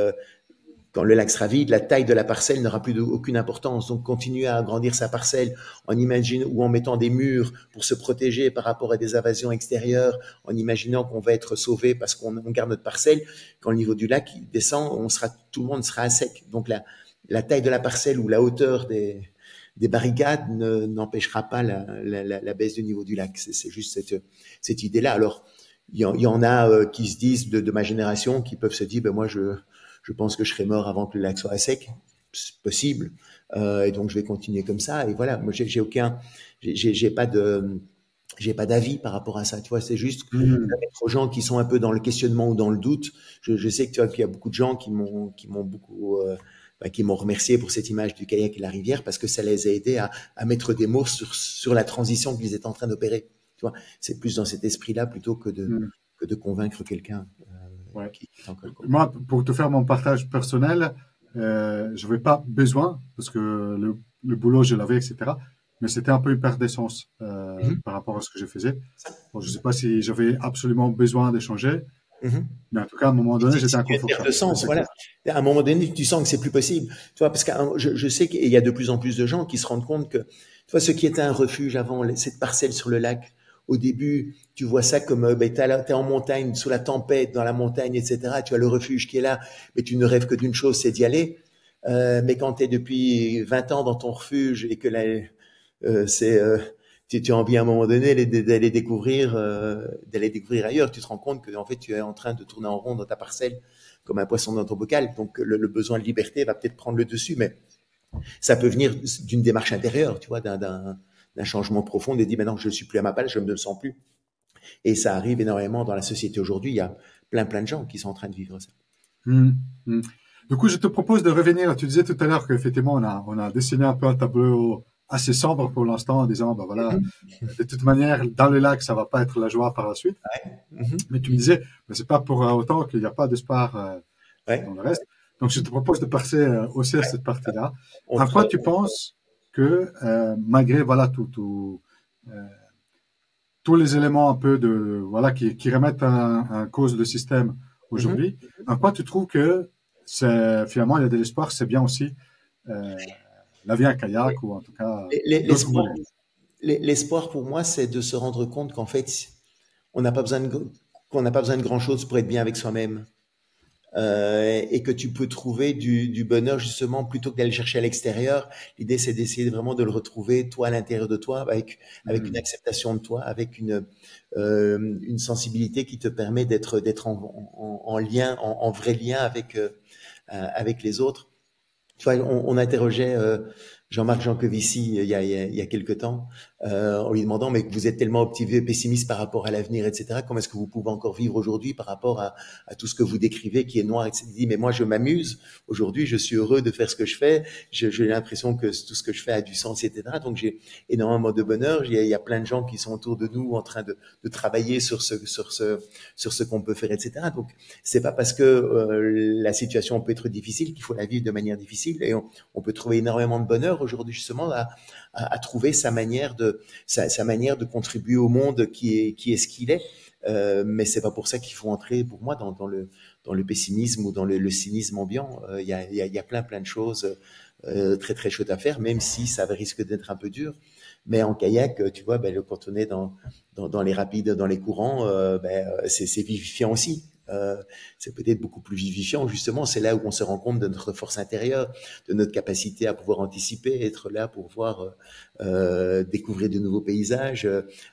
quand le lac sera vide, la taille de la parcelle n'aura plus aucune importance. Donc, continuer à agrandir sa parcelle en imaginant ou en mettant des murs pour se protéger par rapport à des invasions extérieures, en imaginant qu'on va être sauvé parce qu'on garde notre parcelle. Quand le niveau du lac descend, tout le monde sera à sec. Donc, la taille de la parcelle ou la hauteur des barricades n'empêchera pas la baisse du niveau du lac. C'est juste cette idée-là. Alors, il y en a qui se disent de ma génération, qui peuvent se dire, ben moi, je pense que je serai mort avant que le lac soit à sec. C'est possible. Et donc, je vais continuer comme ça. Et voilà, moi, j'ai pas d'avis par rapport à ça. Tu vois, c'est juste permettre aux gens qui sont un peu dans le questionnement ou dans le doute. Je sais que tu vois qu'il y a beaucoup de gens qui m'ont beaucoup qui m'ont remercié pour cette image du kayak et la rivière parce que ça les a aidés à mettre des mots sur la transition qu'ils étaient en train d'opérer. Tu vois, c'est plus dans cet esprit-là plutôt que de convaincre quelqu'un. Ouais. Moi, pour te faire mon partage personnel, je n'avais pas besoin, parce que le boulot, je l'avais, etc. Mais c'était un peu une perte d'essence par rapport à ce que je faisais. Bon, je ne sais pas si j'avais absolument besoin d'échanger, mais en tout cas, à un moment donné, j'étais inconfortable. Perte de sens, voilà. À un moment donné, tu sens que c'est plus possible. Tu vois, parce que je sais qu'il y a de plus en plus de gens qui se rendent compte que, tu vois, ce qui était un refuge avant, cette parcelle sur le lac, au début, tu vois ça comme t'es en montagne, sous la tempête, dans la montagne, etc. Tu as le refuge qui est là, mais tu ne rêves que d'une chose, c'est d'y aller. Mais quand tu es depuis 20 ans dans ton refuge et que là, tu as envie à un moment donné d'aller découvrir ailleurs, tu te rends compte que en fait tu es en train de tourner en rond dans ta parcelle comme un poisson dans ton bocal. Donc le besoin de liberté va peut-être prendre le dessus, mais ça peut venir d'une démarche intérieure, tu vois, d'un changement profond, de dire maintenant je ne suis plus à ma place, je ne me sens plus. Et ça arrive énormément dans la société aujourd'hui. Il y a plein de gens qui sont en train de vivre ça. Du coup, je te propose de revenir. Tu disais tout à l'heure qu'effectivement, on a dessiné un peu un tableau assez sombre pour l'instant en disant, ben voilà, de toute manière, dans le lac, ça va pas être la joie par la suite. Mais tu me disais, ben c'est pas pour autant qu'il n'y a pas d'espoir dans le reste. Donc, je te propose de passer aussi à cette partie-là. En quoi tu penses que malgré voilà tous les éléments un peu de voilà qui remettent en cause le système aujourd'hui, en quoi tu trouves que finalement il y a de l'espoir, c'est bien aussi la vie en kayak ou en tout cas l'espoir pour moi c'est de se rendre compte qu'en fait on n'a pas besoin de grand chose pour être bien avec soi-même. Et que tu peux trouver du bonheur justement plutôt que d'aller chercher à l'extérieur. L'idée c'est d'essayer vraiment de le retrouver toi à l'intérieur de toi avec une acceptation de toi, avec une sensibilité qui te permet d'être en lien, en vrai lien avec les autres. Tu vois, on interrogeait Jean-Marc Jancovici il y a quelque temps, en lui demandant mais vous êtes tellement optimiste, pessimiste par rapport à l'avenir, etc. Comment est-ce que vous pouvez encore vivre aujourd'hui par rapport à tout ce que vous décrivez qui est noir, etc. Il dit mais moi je m'amuse aujourd'hui, je suis heureux de faire ce que je fais, j'ai l'impression que tout ce que je fais a du sens, etc. Donc j'ai énormément de bonheur. Il y a plein de gens qui sont autour de nous en train de travailler sur ce qu'on peut faire, etc. Donc c'est pas parce que la situation peut être difficile qu'il faut la vivre de manière difficile, et on peut trouver énormément de bonheur aujourd'hui justement à trouver sa manière de contribuer au monde qui est ce qu'il est. Mais c'est pas pour ça qu'il faut entrer, pour moi, dans le pessimisme ou dans le cynisme ambiant. Il y a plein de choses très très chaudes à faire, même si ça risque d'être un peu dur. Mais en kayak, tu vois, quand on est dans les rapides, dans les courants, c'est vivifiant aussi. C'est peut-être beaucoup plus vivifiant, justement. C'est là où on se rend compte de notre force intérieure, de notre capacité à pouvoir anticiper, être là pour voir découvrir de nouveaux paysages,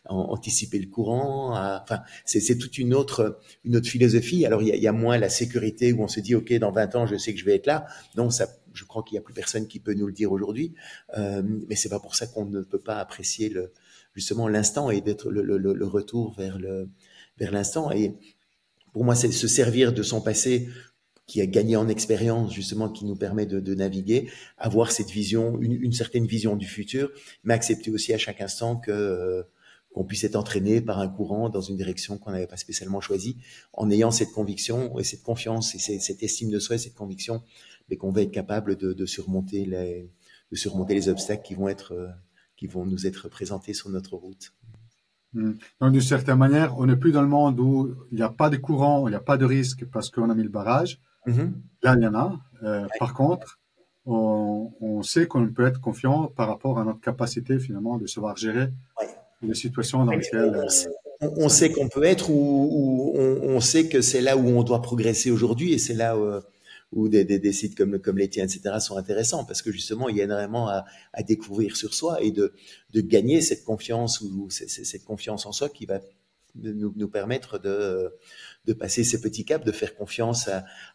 anticiper le courant. Enfin, c'est toute une autre philosophie. Alors, il y a moins la sécurité où on se dit, OK, dans 20 ans, je sais que je vais être là. Non, ça, je crois qu'il n'y a plus personne qui peut nous le dire aujourd'hui. Mais c'est pas pour ça qu'on ne peut pas apprécier justement l'instant et d'être le retour vers l'instant. Et pour moi, c'est se servir de son passé qui a gagné en expérience, justement, qui nous permet de naviguer, avoir cette vision, une certaine vision du futur, mais accepter aussi à chaque instant qu'on puisse être entraîné par un courant dans une direction qu'on n'avait pas spécialement choisie, en ayant cette conviction et cette confiance et cette estime de soi et cette conviction, mais qu'on va être capable de surmonter les obstacles qui vont nous être présentés sur notre route. Donc, d'une certaine manière, on n'est plus dans le monde où il n'y a pas de courant, il n'y a pas de risque parce qu'on a mis le barrage. Là, il y en a. Par contre, on sait qu'on peut être confiant par rapport à notre capacité, finalement, de savoir gérer les situations dans lesquelles... On sait qu'on peut être ou on sait que c'est là où on doit progresser aujourd'hui, et c'est là où des sites comme les tiens, etc., sont intéressants parce que justement, il y a énormément à découvrir sur soi et de gagner cette confiance ou cette confiance en soi qui va nous permettre de passer ces petits caps, de faire confiance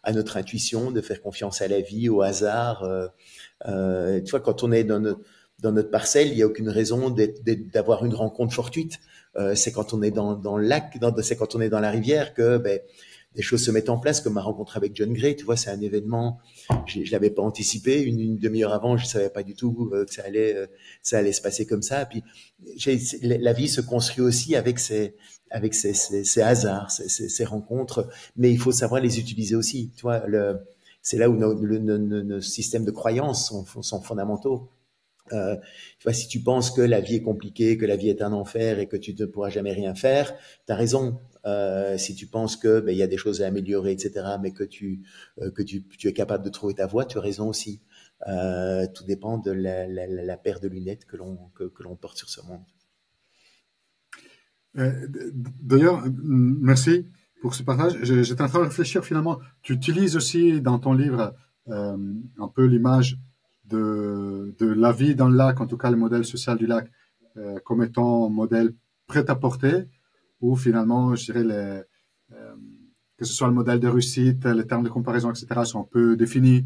à notre intuition, de faire confiance à la vie, au hasard. Tu vois, quand on est dans notre parcelle, il n'y a aucune raison d'avoir une rencontre fortuite. C'est quand on est dans le lac, c'est quand on est dans la rivière que des choses se mettent en place, comme ma rencontre avec John Gray. Tu vois, c'est un événement, je l'avais pas anticipé. Une demi-heure avant, je savais pas du tout que ça allait se passer comme ça. Puis la vie se construit aussi avec ces hasards, ces rencontres, mais il faut savoir les utiliser aussi. Tu vois, c'est là où nos systèmes de croyances sont fondamentaux. Tu vois, si tu penses que la vie est compliquée, que la vie est un enfer et que tu ne pourras jamais rien faire, tu as raison. Si tu penses que il y a des choses à améliorer, etc., mais que tu es capable de trouver ta voie, tu as raison aussi. Tout dépend de la paire de lunettes que l'on porte sur ce monde. D'ailleurs, merci pour ce partage. J'étais en train de réfléchir finalement. Tu utilises aussi dans ton livre un peu l'image de la vie dans le lac, en tout cas le modèle social du lac, comme étant un modèle prêt à porter, où finalement, je dirais, que ce soit le modèle de réussite, les termes de comparaison, etc., sont un peu définis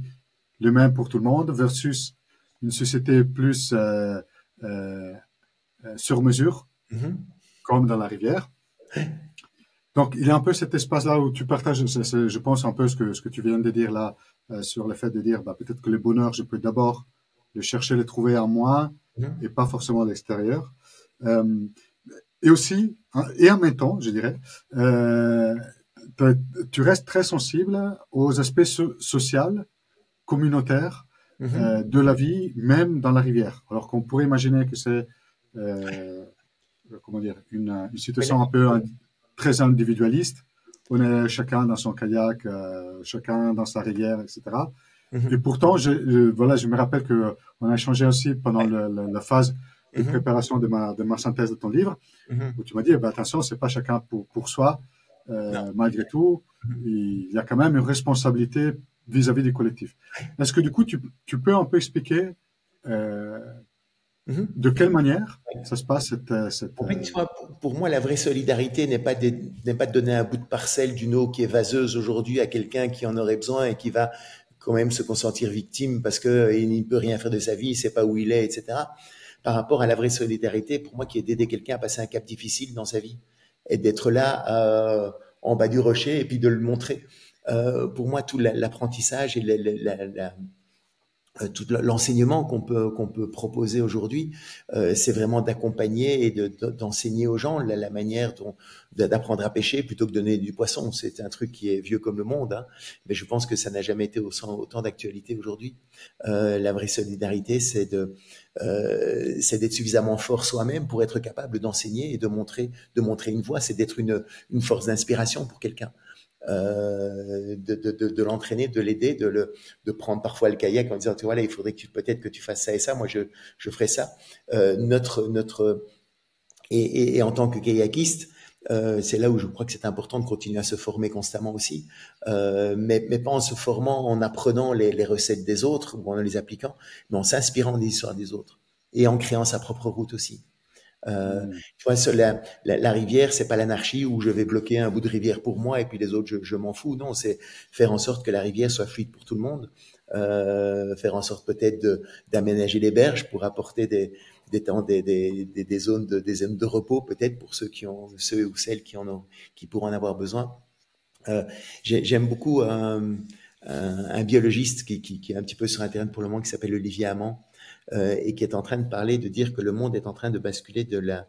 les mêmes pour tout le monde, versus une société plus sur mesure, comme dans la rivière. Donc, il y a un peu cet espace-là où tu partages, je pense, un peu ce que tu viens de dire là, sur le fait de dire, peut-être que le bonheur, je peux d'abord le chercher, le trouver en moi, et pas forcément à l'extérieur. Et aussi, et en même temps, je dirais, tu restes très sensible aux aspects sociaux, communautaires, de la vie, même dans la rivière. Alors qu'on pourrait imaginer que c'est, comment dire, une situation un peu très individualiste. On est chacun dans son kayak, chacun dans sa rivière, etc. Et pourtant, je me rappelle que on a échangé aussi pendant la phase de préparation de ma synthèse de ton livre, où tu m'as dit, attention, c'est pas chacun pour soi. Malgré tout, il y a quand même une responsabilité vis-à-vis du collectif. Est-ce que du coup, tu peux un peu expliquer de quelle manière ça se passe En fait, tu vois, pour moi, la vraie solidarité n'est pas de donner un bout de parcelle d'une eau qui est vaseuse aujourd'hui à quelqu'un qui en aurait besoin et qui va quand même se consentir victime parce que il ne peut rien faire de sa vie, il sait pas où il est, etc. Par rapport à la vraie solidarité, pour moi, qui est d'aider quelqu'un à passer un cap difficile dans sa vie et d'être là en bas du rocher et puis de le montrer. Pour moi, tout l'apprentissage et tout l'enseignement qu'on peut proposer aujourd'hui, c'est vraiment d'accompagner et d'enseigner aux gens la manière d'apprendre à pêcher plutôt que de donner du poisson. C'est un truc qui est vieux comme le monde, hein, mais je pense que ça n'a jamais été autant d'actualité aujourd'hui. La vraie solidarité, c'est d'être suffisamment fort soi-même pour être capable d'enseigner et de montrer une voie. C'est d'être une force d'inspiration pour quelqu'un. De l'entraîner, de l'aider, de prendre parfois le kayak en disant, tu vois, là, il faudrait peut-être que tu fasses ça et ça. Moi, je ferai ça. Et en tant que kayakiste, c'est là où je crois que c'est important de continuer à se former constamment aussi, mais pas en se formant, en apprenant les recettes des autres ou en les appliquant, mais en s'inspirant des histoires des autres et en créant sa propre route aussi. Tu vois, la rivière, c'est pas l'anarchie où je vais bloquer un bout de rivière pour moi et puis les autres, je m'en fous. Non, c'est faire en sorte que la rivière soit fluide pour tout le monde. Faire en sorte peut-être d'aménager les berges pour apporter des zones de repos peut-être pour ceux ou celles qui pourront en avoir besoin. J'aime beaucoup un biologiste qui est un petit peu sur Internet pour le moment, qui s'appelle Olivier Hamon, et qui est en train de parler, de dire que le monde est en train de basculer de la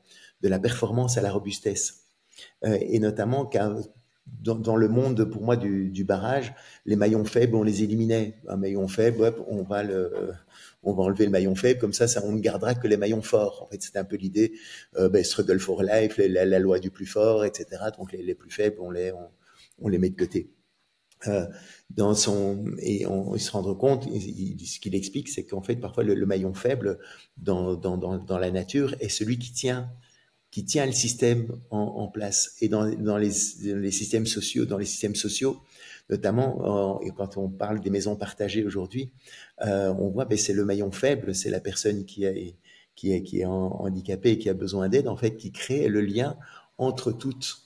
performance à la robustesse. Et notamment car dans le monde, pour moi, du barrage, les maillons faibles, on les éliminait. Un maillon faible, hop, on va enlever le maillon faible, comme ça on ne gardera que les maillons forts. En fait, c'était un peu l'idée, struggle for life, la loi du plus fort, etc. Donc les plus faibles, on les met de côté. Il se rendre compte, ce qu'il explique, c'est qu'en fait, parfois, le maillon faible dans la nature est celui qui tient le système en place. Et dans les systèmes sociaux, notamment, et quand on parle des maisons partagées aujourd'hui, on voit, c'est le maillon faible, c'est la personne qui est handicapée et qui a besoin d'aide, en fait, qui crée le lien entre toute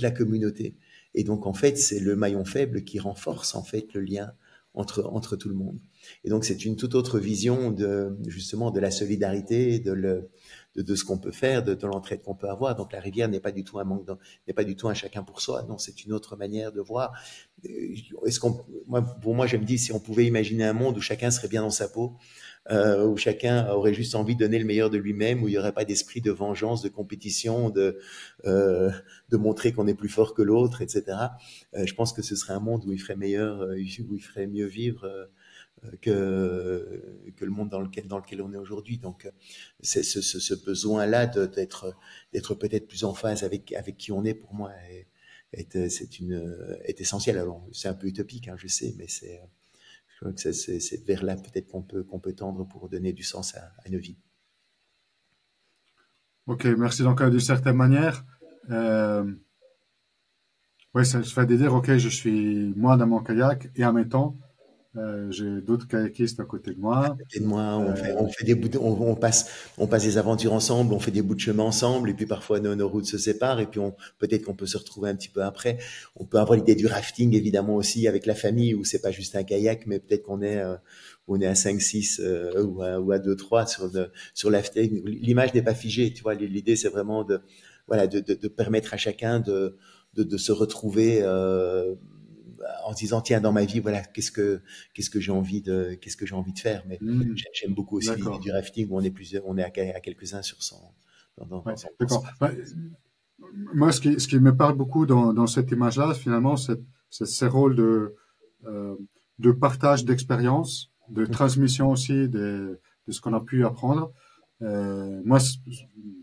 la communauté. Et donc, en fait, c'est le maillon faible qui renforce, en fait, le lien entre tout le monde. Et donc, c'est une toute autre vision justement de la solidarité, de ce qu'on peut faire, de l'entraide qu'on peut avoir. Donc, la rivière n'est pas du tout n'est pas du tout un chacun pour soi. Non, c'est une autre manière de voir. Pour moi, je me dis, si on pouvait imaginer un monde où chacun serait bien dans sa peau, où chacun aurait juste envie de donner le meilleur de lui-même, où il n'y aurait pas d'esprit de vengeance, de compétition, de montrer qu'on est plus fort que l'autre, etc. Je pense que ce serait un monde où il ferait mieux vivre que le monde dans lequel on est aujourd'hui. Donc, c'est ce besoin-là d'être peut-être plus en phase avec qui on est, pour moi, est essentiel. Alors, c'est un peu utopique, hein, je sais, mais je crois que c'est vers là peut-être qu'on peut tendre pour donner du sens à nos vies. Ok, merci. Donc, d'une certaine manière, ouais, ça se fait de dire, ok, je suis moi dans mon kayak et en même temps, j'ai d'autres kayakistes à côté de moi. Et moi, on fait des bouts, on passe des aventures ensemble, on fait des bouts de chemin ensemble, et puis parfois nos routes se séparent, et puis peut-être qu'on peut se retrouver un petit peu après. On peut avoir l'idée du rafting évidemment aussi avec la famille, où c'est pas juste un kayak, mais peut-être qu'on est à 5, 6 ou à 2, 3 sur l'afting. L'image n'est pas figée, tu vois. L'idée c'est vraiment de permettre à chacun de se retrouver. En se disant, tiens, dans ma vie, voilà, qu'est-ce que j'ai envie de faire. Mais j'aime beaucoup aussi l'idée du rafting où on est à quelques-uns sur son. D'accord. Moi, ce qui me parle beaucoup dans cette image-là, finalement, c'est ces rôles de partage d'expérience, de transmission aussi de ce qu'on a pu apprendre. Moi,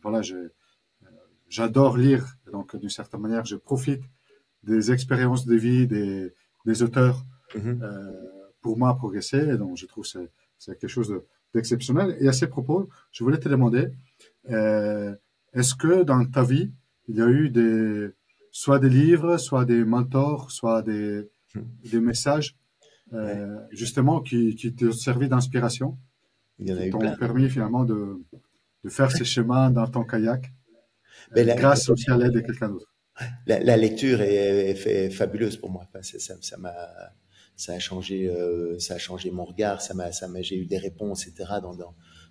voilà, j'adore lire, donc d'une certaine manière, je profite des expériences de vie des auteurs pour moi progresser. Et donc, je trouve que c'est quelque chose d'exceptionnel. Et à ces propos, je voulais te demander, est-ce que dans ta vie, il y a eu soit des livres, soit des mentors, soit des messages, justement, qui t'ont servi d'inspiration, qui t'ont permis finalement de faire ces chemins dans ton kayak, grâce aussi à l'aide de quelqu'un d'autre? La lecture est fabuleuse pour moi. Enfin, ça a changé mon regard, j'ai eu des réponses, etc.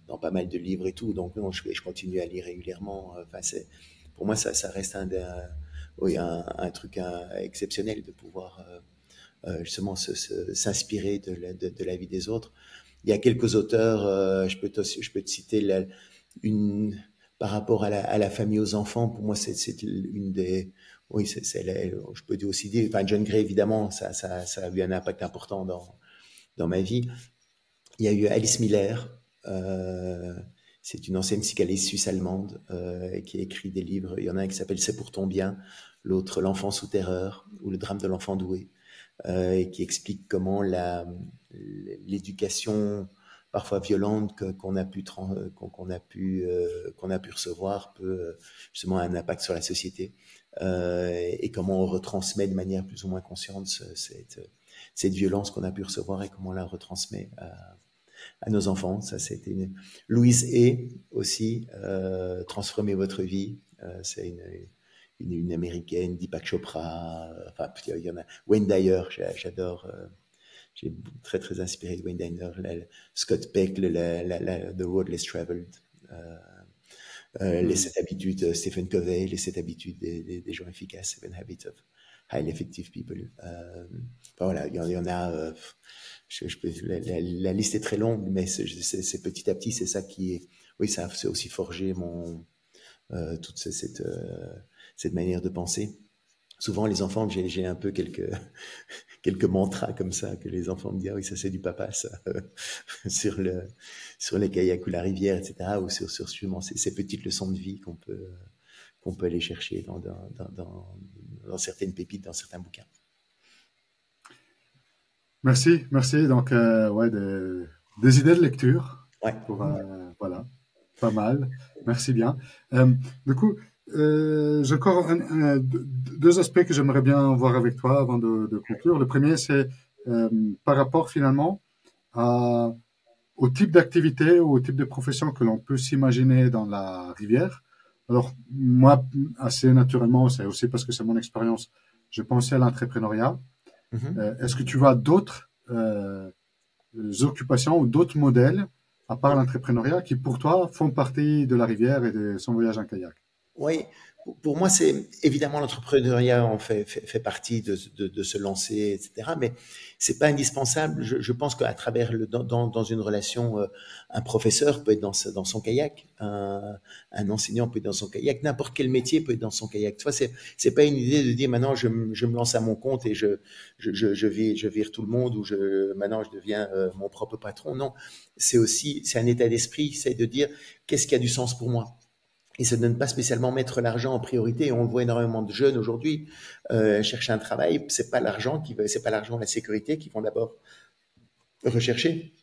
Dans pas mal de livres et tout. Donc non, je continue à lire régulièrement. Enfin, pour moi, ça reste oui, un truc exceptionnel de pouvoir justement s'inspirer de la vie des autres. Il y a quelques auteurs, je peux te citer une par rapport à la famille, aux enfants. Pour moi, c'est une des, oui, je peux aussi dire, enfin, John Gray, évidemment, ça a eu un impact important dans ma vie. Il y a eu Alice Miller, c'est une ancienne psychanalyste suisse-allemande qui a écrit des livres. Il y en a un qui s'appelle C'est pour ton bien, l'autre L'enfant sous terreur ou Le drame de l'enfant doué, et qui explique comment l'éducation parfois violente qu'on a pu recevoir peut justement avoir un impact sur la société, et comment on retransmet de manière plus ou moins consciente cette violence qu'on a pu recevoir et comment on la retransmet à nos enfants. Ça, c'était Louise Hay aussi, Transformez votre vie. C'est une américaine, Deepak Chopra, enfin, il y en a. Wayne Dyer, j'adore. J'ai très, très inspiré de Wayne Dyer. Scott Peck, The Road Less Traveled. Les 7 habitudes, Stephen Covey, les 7 habitudes des gens efficaces, 7 Habits of Highly Effective People. Enfin, voilà, il y en a. La liste est très longue, mais c'est petit à petit, c'est ça qui est. Oui, ça c'est aussi forgé toute cette manière de penser. Souvent, les enfants, j'ai un peu quelques mantras comme ça que les enfants me disent, ah oui, ça c'est du papa, ça, sur les kayaks ou la rivière, etc., ou sur justement ces petites leçons de vie qu'on peut aller chercher dans certaines pépites, dans certains bouquins. Merci. Donc, ouais, des idées de lecture. Ouais. Voilà, pas mal. Merci bien. Du coup, j'ai encore deux aspects que j'aimerais bien voir avec toi avant de conclure. Le premier, c'est par rapport finalement au type d'activité ou au type de profession que l'on peut s'imaginer dans la rivière. Alors, moi, assez naturellement, c'est aussi parce que c'est mon expérience, je pensais à l'entrepreneuriat. Est-ce que tu vois d'autres occupations ou d'autres modèles, à part l'entrepreneuriat, qui pour toi font partie de la rivière et de son voyage en kayak? Oui, pour moi, c'est évidemment l'entrepreneuriat en fait partie de se lancer, etc. Mais c'est pas indispensable. Je pense qu'à travers dans une relation, un professeur peut être dans son kayak, un enseignant peut être dans son kayak, n'importe quel métier peut être dans son kayak. Tu vois, c'est pas une idée de dire maintenant je me lance à mon compte et je vire tout le monde ou maintenant je deviens mon propre patron. Non, c'est un état d'esprit, c'est de dire qu'est-ce qui a du sens pour moi. Et ça ne donne pas spécialement mettre l'argent en priorité. On le voit énormément de jeunes aujourd'hui chercher un travail. C'est pas l'argent la sécurité qu'ils vont d'abord rechercher.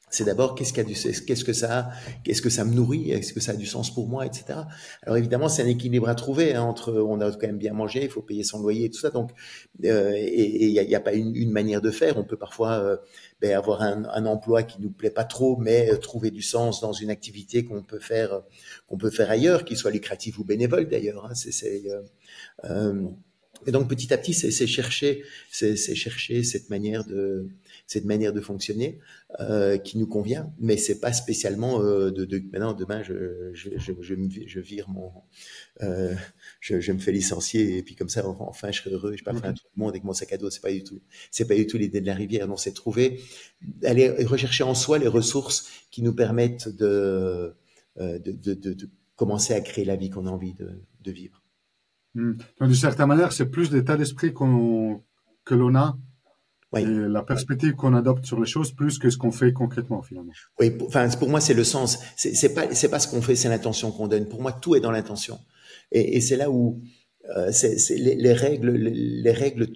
C'est d'abord qu'est-ce que ça me nourrit, est-ce que ça a du sens pour moi, etc. Alors évidemment, c'est un équilibre à trouver entre on a quand même bien mangé, il faut payer son loyer et tout ça. Donc et il y a pas une manière de faire. On peut parfois avoir un emploi qui nous plaît pas trop, mais trouver du sens dans une activité qu'on peut faire ailleurs, qui soit lucrative ou bénévole d'ailleurs. Et donc petit à petit, c'est chercher cette manière de fonctionner qui nous convient, mais c'est pas spécialement maintenant demain je vire je me fais licencier et puis comme ça enfin je serai heureux, je pars faire un tour du monde avec mon sac à dos. C'est pas du tout l'idée de la rivière. Non, c'est aller rechercher en soi les ressources qui nous permettent de commencer à créer la vie qu'on a envie de vivre. Donc, d'une certaine manière, c'est plus l'état d'esprit que l'on a, oui, et la perspective qu'on adopte sur les choses, plus que ce qu'on fait concrètement finalement. Oui, enfin pour moi c'est le sens. C'est pas ce qu'on fait, c'est l'intention qu'on donne. Pour moi tout est dans l'intention. Et c'est là où les règles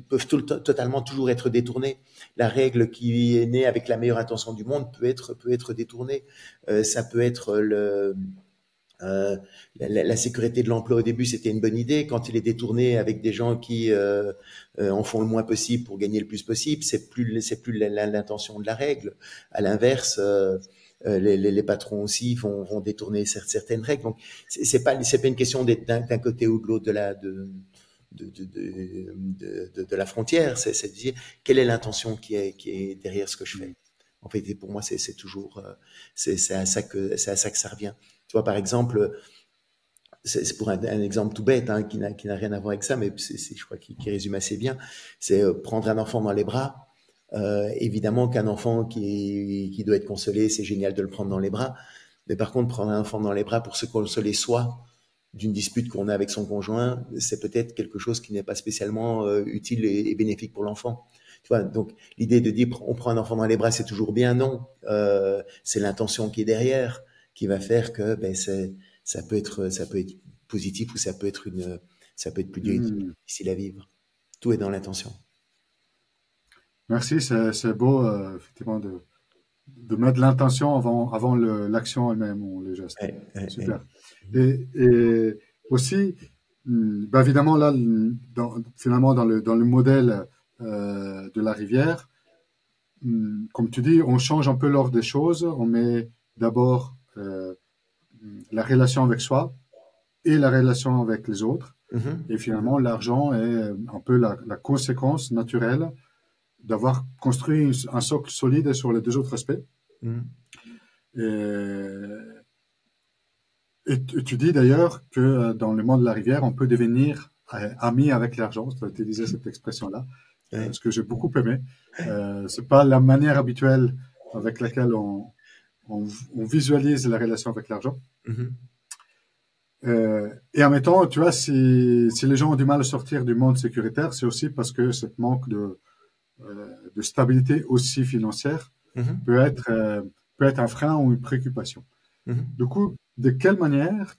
peuvent totalement toujours être détournées. La règle qui est née avec la meilleure intention du monde peut être détournée. Ça peut être la sécurité de l'emploi au début, c'était une bonne idée. Quand il est détourné avec des gens qui en font le moins possible pour gagner le plus possible, c'est plus l'intention de la règle. À l'inverse, les patrons aussi vont détourner certaines règles. Donc c'est pas une question d'être d'un côté ou de l'autre de la frontière. C'est de dire quelle est l'intention qui est derrière ce que je fais. En fait, et pour moi, c'est toujours, c'est à ça que ça revient. Tu vois, par exemple, c'est pour un exemple tout bête, hein, qui n'a rien à voir avec ça, mais je crois qu'il résume assez bien. C'est prendre un enfant dans les bras. Évidemment qu'un enfant qui doit être consolé, c'est génial de le prendre dans les bras. Mais par contre, prendre un enfant dans les bras pour se consoler soi d'une dispute qu'on a avec son conjoint, c'est peut-être quelque chose qui n'est pas spécialement utile et bénéfique pour l'enfant. Tu vois, donc l'idée de dire on prend un enfant dans les bras, c'est toujours bien, non. C'est l'intention qui est derrière qui va faire que ben, ça peut être positif ou ça peut être plus difficile à vivre. Tout est dans l'intention. Merci, c'est beau, effectivement, de mettre l'intention avant l'action elle-même ou le geste. Ouais, ouais, ouais. Super. Et aussi, bah évidemment, là, finalement, dans le modèle de la rivière, comme tu dis, on change un peu l'ordre des choses. On met d'abord la relation avec soi et la relation avec les autres. Mhm. Et finalement, l'argent est un peu la conséquence naturelle d'avoir construit un socle solide sur les deux autres aspects. Mhm. Et, et tu dis d'ailleurs que dans le monde de la rivière, on peut devenir ami avec l'argent. Tu as utilisé cette expression-là, Ouais. ce que j'ai beaucoup aimé. C'est pas la manière habituelle avec laquelle on visualise la relation avec l'argent. Mhm. Et en même temps, tu vois, si les gens ont du mal à sortir du monde sécuritaire, c'est aussi parce que ce manque de stabilité aussi financière Mhm. peut être, euh, peut être un frein ou une préoccupation. Mhm. Du coup, de quelle manière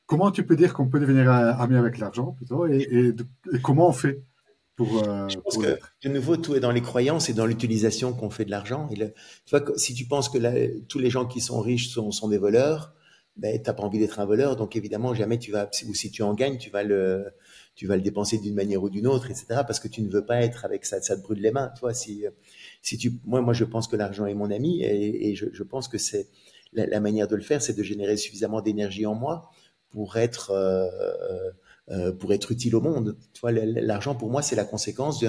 comment tu peux dire qu'on peut devenir ami avec l'argent plutôt, et comment on fait Je pense pour que, l'être? de nouveau, tout est dans les croyances et dans l'utilisation qu'on fait de l'argent. Tu vois, si tu penses que tous les gens qui sont riches sont des voleurs, ben, t'as pas envie d'être un voleur, donc évidemment, jamais ou si tu en gagnes, tu vas le dépenser d'une manière ou d'une autre, etc., parce que tu ne veux pas être avec ça, ça te brûle les mains. Tu vois, moi, je pense que l'argent est mon ami et je pense que c'est la manière de le faire, c'est de générer suffisamment d'énergie en moi pour être, pour être utile au monde. Tu vois, l'argent pour moi c'est la conséquence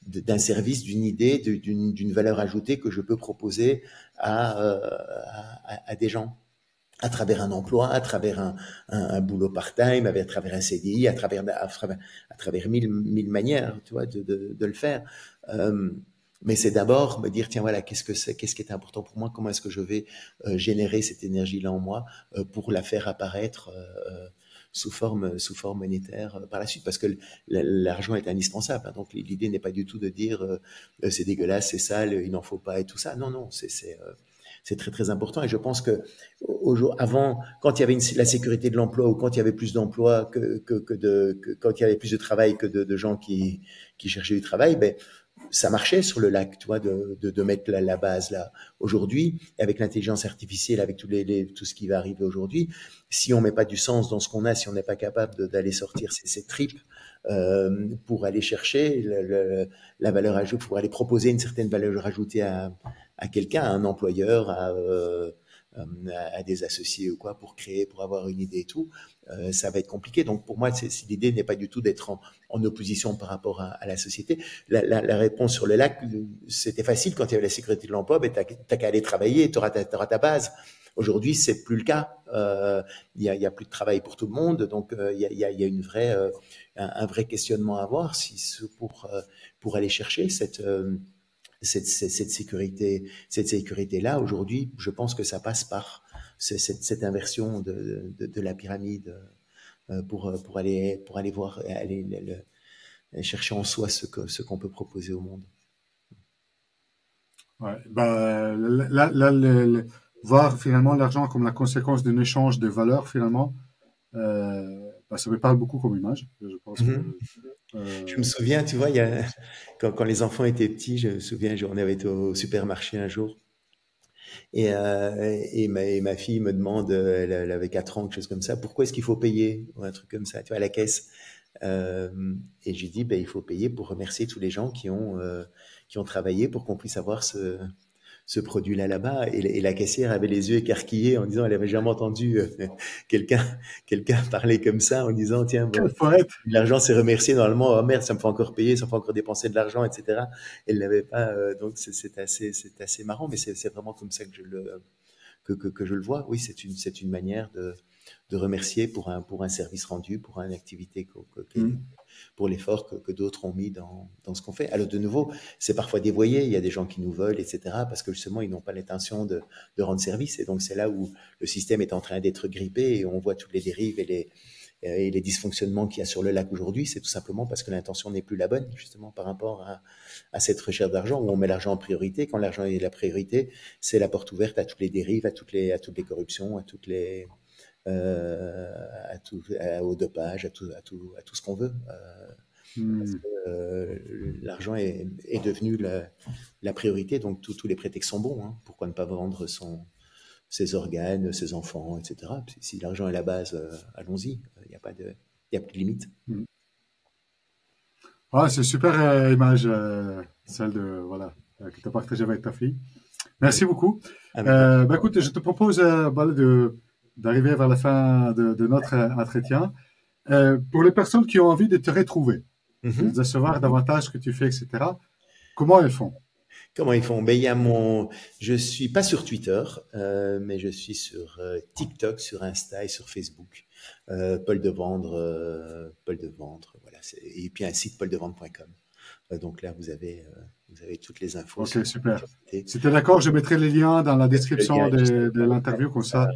d'un service, d'une idée, d'une valeur ajoutée que je peux proposer à des gens à travers un emploi, à travers un boulot part-time, à travers un CDI, à travers mille manières, tu vois, de le faire. Euh, mais c'est d'abord me dire, tiens, voilà, qu'est-ce qui est important pour moi, comment est-ce que je vais générer cette énergie-là en moi pour la faire apparaître sous forme monétaire par la suite, parce que l'argent est indispensable. Hein, donc l'idée n'est pas du tout de dire c'est dégueulasse, c'est sale, il n'en faut pas et tout ça. Non, non, c'est très très important. Et je pense que avant, quand il y avait la sécurité de l'emploi ou quand il y avait plus d'emplois quand il y avait plus de travail que de gens qui cherchaient du travail, ben ça marchait sur le lac, tu vois, de mettre la base là. Aujourd'hui, avec l'intelligence artificielle, avec tout ce qui va arriver aujourd'hui, si on met pas du sens dans ce qu'on a, si on n'est pas capable d'aller sortir ces tripes pour aller chercher la valeur ajoutée, pour aller proposer une certaine valeur ajoutée à quelqu'un, à un employeur, à des associés ou quoi, pour avoir une idée et tout, ça va être compliqué. Donc pour moi, l'idée n'est pas du tout d'être en opposition par rapport à la société. La réponse sur le lac, c'était facile quand il y avait la sécurité de l'emploi, ben t'as qu'à aller travailler, t'auras ta base. Aujourd'hui, c'est plus le cas. Il y a plus de travail pour tout le monde, donc il y a une vraie, un vrai questionnement à avoir pour aller chercher cette sécurité-là. Aujourd'hui, je pense que ça passe par cette inversion de la pyramide pour aller voir, aller chercher en soi ce qu'on peut proposer au monde. Ouais, bah, voir finalement l'argent comme la conséquence d'un échange de valeurs, finalement, bah, ça me parle beaucoup comme image. Je pense que, Mhm. Je me euh, souviens, tu vois, quand les enfants étaient petits, je me souviens, on avait été au supermarché un jour et ma fille me demande, elle avait 4 ans, quelque chose comme ça, pourquoi est-ce qu'il faut payer ou un truc comme ça, tu vois, à la caisse. Et j'ai dit, ben, il faut payer pour remercier tous les gens qui ont travaillé pour qu'on puisse avoir ce produit-là là-bas. Et la caissière avait les yeux écarquillés en disant, elle avait jamais entendu quelqu'un parler comme ça en disant, tiens, bon, Quel poète. l'argent c'est remercié normalement, oh merde, ça me fait encore payer, ça me fait encore dépenser de l'argent, etc. Elle n'avait pas, donc c'est assez marrant, mais c'est vraiment comme ça que je le vois. Oui, c'est une manière de remercier pour un service rendu, pour une activité, pour l'effort que d'autres ont mis dans ce qu'on fait. Alors de nouveau, c'est parfois dévoyé, il y a des gens qui nous veulent, etc., parce que justement, ils n'ont pas l'intention de rendre service. Et donc c'est là où le système est en train d'être grippé et on voit toutes les dérives et les dysfonctionnements qu'il y a sur le lac aujourd'hui. C'est tout simplement parce que l'intention n'est plus la bonne, justement, par rapport à cette recherche d'argent, où on met l'argent en priorité. Quand l'argent est la priorité, c'est la porte ouverte à toutes les dérives, à toutes les corruptions, au dopage, à tout ce qu'on veut. Parce que l'argent est devenu la priorité, donc tous les prétextes sont bons. Hein. Pourquoi ne pas vendre ses organes, ses enfants, etc. Si l'argent est la base, allons-y. Il n'y a plus de limite. Ah, c'est une super image, celle voilà, que tu as partagée avec ta fille. Merci beaucoup. Écoute, je te propose d'arriver vers la fin de notre entretien. Pour les personnes qui ont envie de te retrouver, de savoir davantage ce que tu fais, etc., comment elles font? Comment ils font? Je suis pas sur Twitter, mais je suis sur TikTok, sur Insta et sur Facebook. Paul Devendre, voilà. Et puis un site pauldevendre.com. Donc là, vous avez toutes les infos. Ok, super. Si tu es d'accord, je mettrai les liens dans la description de l'interview comme ça.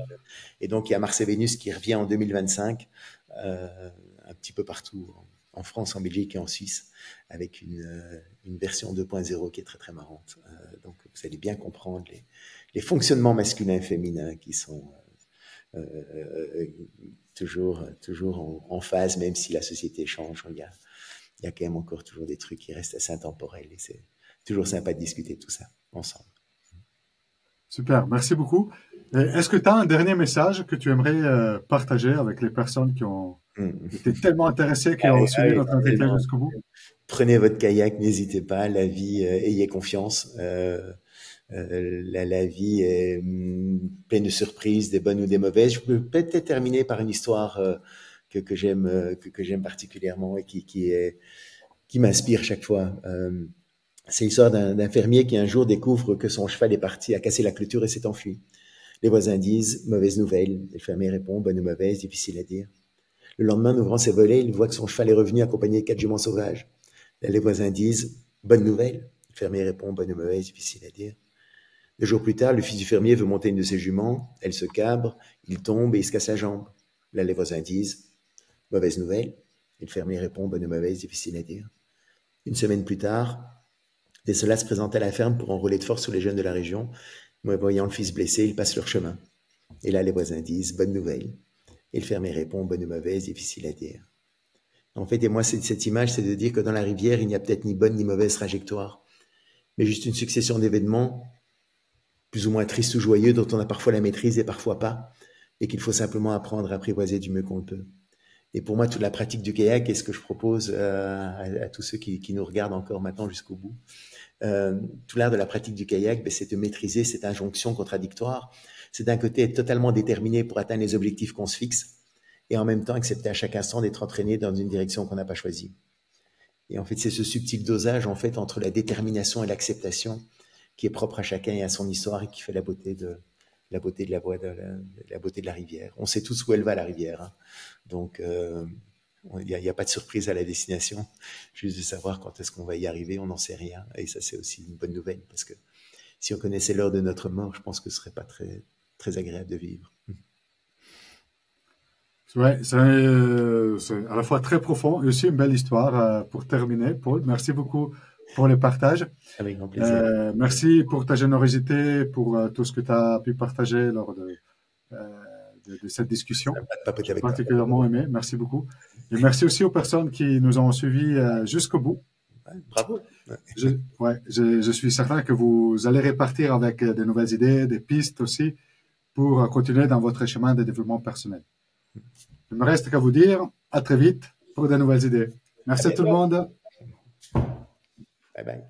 Et donc, il y a Mars et Vénus qui revient en 2025, un petit peu partout, en France, en Belgique et en Suisse, avec une version 2.0 qui est très, très marrante. Donc, vous allez bien comprendre les fonctionnements masculins et féminins qui sont toujours en phase, même si la société change. Il y a quand même encore toujours des trucs qui restent assez intemporels et c'est toujours sympa de discuter de tout ça ensemble. Super, merci beaucoup. Est-ce que tu as un dernier message que tu aimerais partager avec les personnes qui ont été tellement intéressées, qui ont suivi notre entretien jusqu'au bout? Prenez votre kayak, n'hésitez pas, la vie, ayez confiance. La vie est pleine de surprises, des bonnes ou des mauvaises. Je peux peut-être terminer par une histoire que j'aime particulièrement et qui m'inspire chaque fois. C'est l'histoire d'un fermier qui un jour découvre que son cheval est parti, a cassé la clôture et s'est enfui. Les voisins disent « mauvaise nouvelle ». Le fermier répond « bonne ou mauvaise, difficile à dire ». Le lendemain, en ouvrant ses volets, il voit que son cheval est revenu accompagné de 4 juments sauvages. Là, les voisins disent « bonne nouvelle ». Le fermier répond « bonne ou mauvaise, difficile à dire ». 2 jours plus tard, le fils du fermier veut monter une de ses juments, elle se cabre, il tombe et il se casse la jambe. Là, les voisins disent « mauvaise nouvelle ». Et le fermier répond « bonne ou mauvaise, difficile à dire ». 1 semaine plus tard, des soldats se présentent à la ferme pour enrôler de force sur les jeunes de la région. Voyant le fils blessé, ils passent leur chemin. Et là, les voisins disent « bonne nouvelle ». Et le fermier répond « bonne ou mauvaise, difficile à dire ». En fait, et moi, cette image, c'est de dire que dans la rivière, il n'y a peut-être ni bonne ni mauvaise trajectoire, mais juste une succession d'événements plus ou moins tristes ou joyeux dont on a parfois la maîtrise et parfois pas, et qu'il faut simplement apprendre à apprivoiser du mieux qu'on le peut. Et pour moi, toute la pratique du kayak est ce que je propose à tous ceux qui nous regardent encore maintenant jusqu'au bout. Tout l'art de la pratique du kayak, c'est de maîtriser cette injonction contradictoire. C'est d'un côté être totalement déterminé pour atteindre les objectifs qu'on se fixe et en même temps accepter à chaque instant d'être entraîné dans une direction qu'on n'a pas choisie. Et en fait, c'est ce subtil dosage en fait entre la détermination et l'acceptation qui est propre à chacun et à son histoire et qui fait la beauté de la beauté de la rivière. On sait tous où elle va, la rivière. Hein. Donc, il n'y a pas de surprise à la destination. Juste de savoir quand est-ce qu'on va y arriver, on n'en sait rien. Et ça, c'est aussi une bonne nouvelle parce que si on connaissait l'heure de notre mort, je pense que ce serait pas très, très agréable de vivre. Ouais, c'est à la fois très profond et aussi une belle histoire pour terminer. Paul, merci beaucoup pour le partage. Avec grand plaisir. Merci pour ta générosité, pour tout ce que tu as pu partager lors de cette discussion. J'ai particulièrement aimé. Merci beaucoup. Et merci aussi aux personnes qui nous ont suivis jusqu'au bout. Bravo. Je suis certain que vous allez repartir avec de nouvelles idées, des pistes aussi pour continuer dans votre chemin de développement personnel. Il me reste qu'à vous dire à très vite pour de nouvelles idées. Merci à tout le monde. Bye bye.